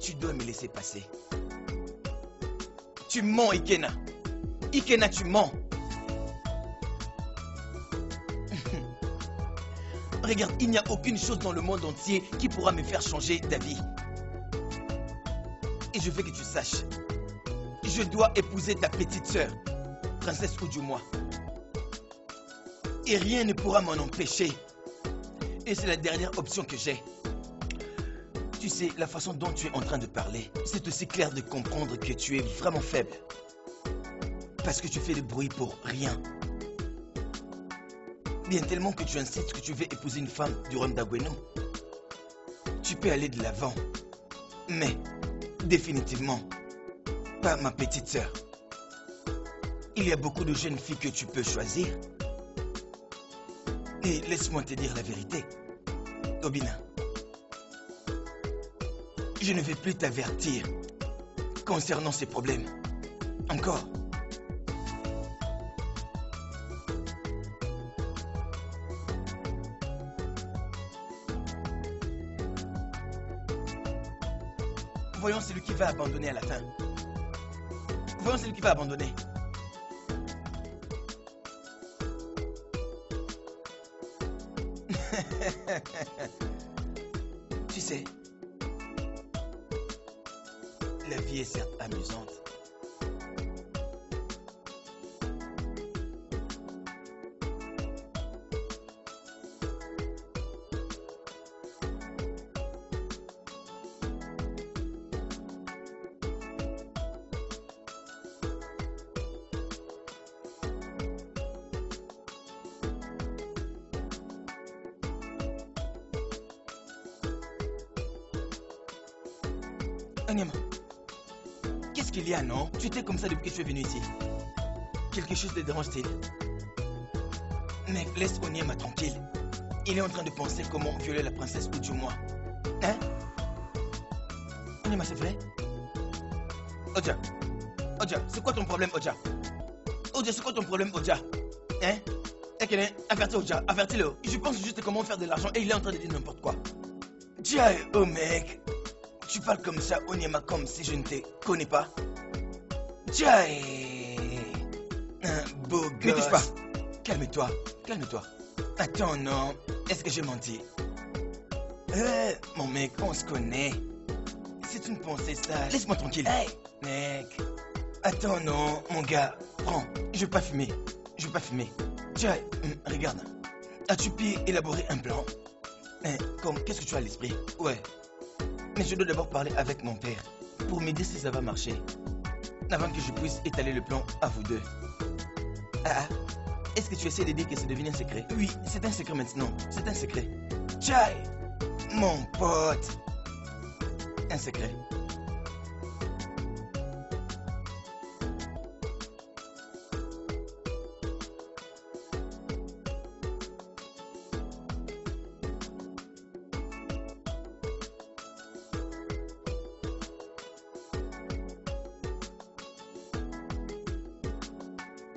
tu dois me laisser passer. Tu mens, Ikena. Ikena, tu mens. Regarde, il n'y a aucune chose dans le monde entier qui pourra me faire changer d'avis. Et je veux que tu saches, je dois épouser ta petite sœur, princesse Ujumwa. Et rien ne pourra m'en empêcher. Et c'est la dernière option que j'ai. Tu sais, la façon dont tu es en train de parler, c'est aussi clair de comprendre que tu es vraiment faible. Parce que tu fais du bruit pour rien. Bien tellement que tu insistes que tu veux épouser une femme du royaume d'Agweno. Tu peux aller de l'avant. Mais, définitivement, pas ma petite sœur. Il y a beaucoup de jeunes filles que tu peux choisir. Et laisse-moi te dire la vérité. Obina, je ne vais plus t'avertir concernant ces problèmes. Encore. Voyons celui qui va abandonner à la fin. Voyons celui qui va abandonner. Tu sais, la vie est certes amusante. Onyema, qu'est-ce qu'il y a, non? Tu étais comme ça depuis que tu es venu ici. Quelque chose te dérange-t-il? Mec, laisse Onyema tranquille. Il est en train de penser comment violer la princesse ou du moins. Hein? Onyema, c'est vrai? Oja, c'est quoi ton problème, Oja? Oja, c'est quoi ton problème, Oja? Hein? Avertis Oja, avertis-le. Je pense juste comment faire de l'argent et il est en train de dire n'importe quoi. Jai, oh mec. Tu parles comme ça, Onyema, comme si je ne te connais pas. Jai! Un beau gosse. Ne touche pas. Calme-toi, calme-toi. Attends, non. Est-ce que j'ai menti? Mon mec, on se connaît. C'est une pensée sage. Laisse-moi tranquille. Hey, mec. Attends, non, mon gars. Prends. Je vais pas fumer. Jai, regarde. As-tu pu élaborer un plan? Qu'est-ce que tu as à l'esprit? Ouais. Mais je dois d'abord parler avec mon père pour m'aider si ça va marcher. Avant que je puisse étaler le plan à vous deux. Est-ce que tu essaies de dire que c'est devenu un secret? Oui, c'est un secret maintenant. C'est un secret. Jai, mon pote. Un secret.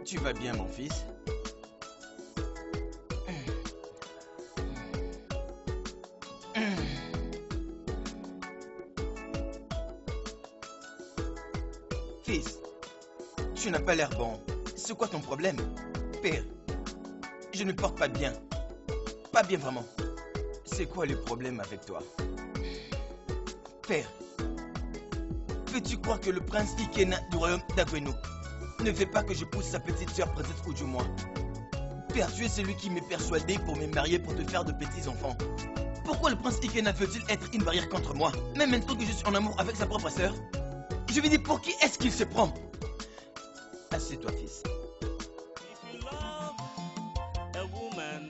Tu vas bien, mon fils? Fils, tu n'as pas l'air bon. C'est quoi ton problème? Père, je ne porte pas bien. Pas bien vraiment. C'est quoi le problème avec toi? Père, peux-tu croire que le prince Ikena du royaume d'Agweno ne veut pas que je pousse sa petite soeur princesse Ujumois? Père, tu es celui qui m'est persuadé pour me marier pour te faire de petits enfants. Pourquoi le prince Ikena veut-il être une barrière contre moi? Même maintenant que je suis en amour avec sa propre sœur? Je veux dire, pour qui est-ce qu'il se prend? Assieds-toi, fils. If you love a woman,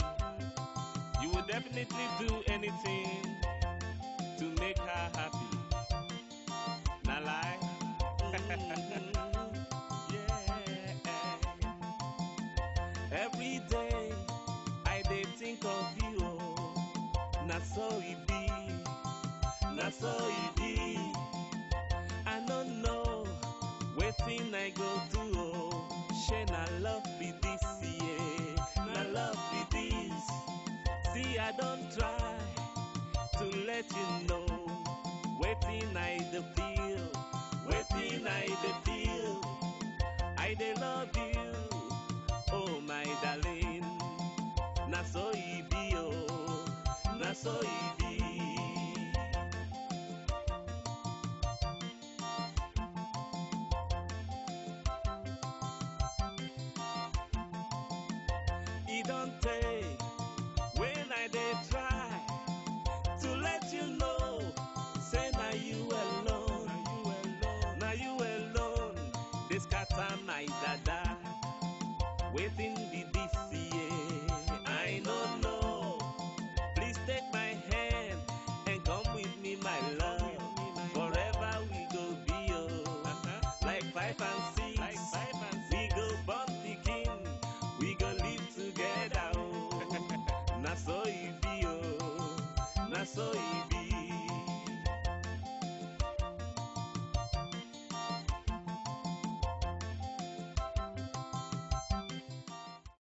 you will definitely do anything to make her happy. Not lie? Every day I dey think of you, na so it be, na so it be. I don't know wetin I go do, shey na love be this, yeah, na love be this. See, I don't try to let you know wetin I dey feel, wetin I dey feel. I dey love you. Oh my darling, na so e be, oh, na so e be. E don take when I dey try to let you know, say na you alone, na you alone, dey scatter my dada. Waiting be this, yeah, I don't know.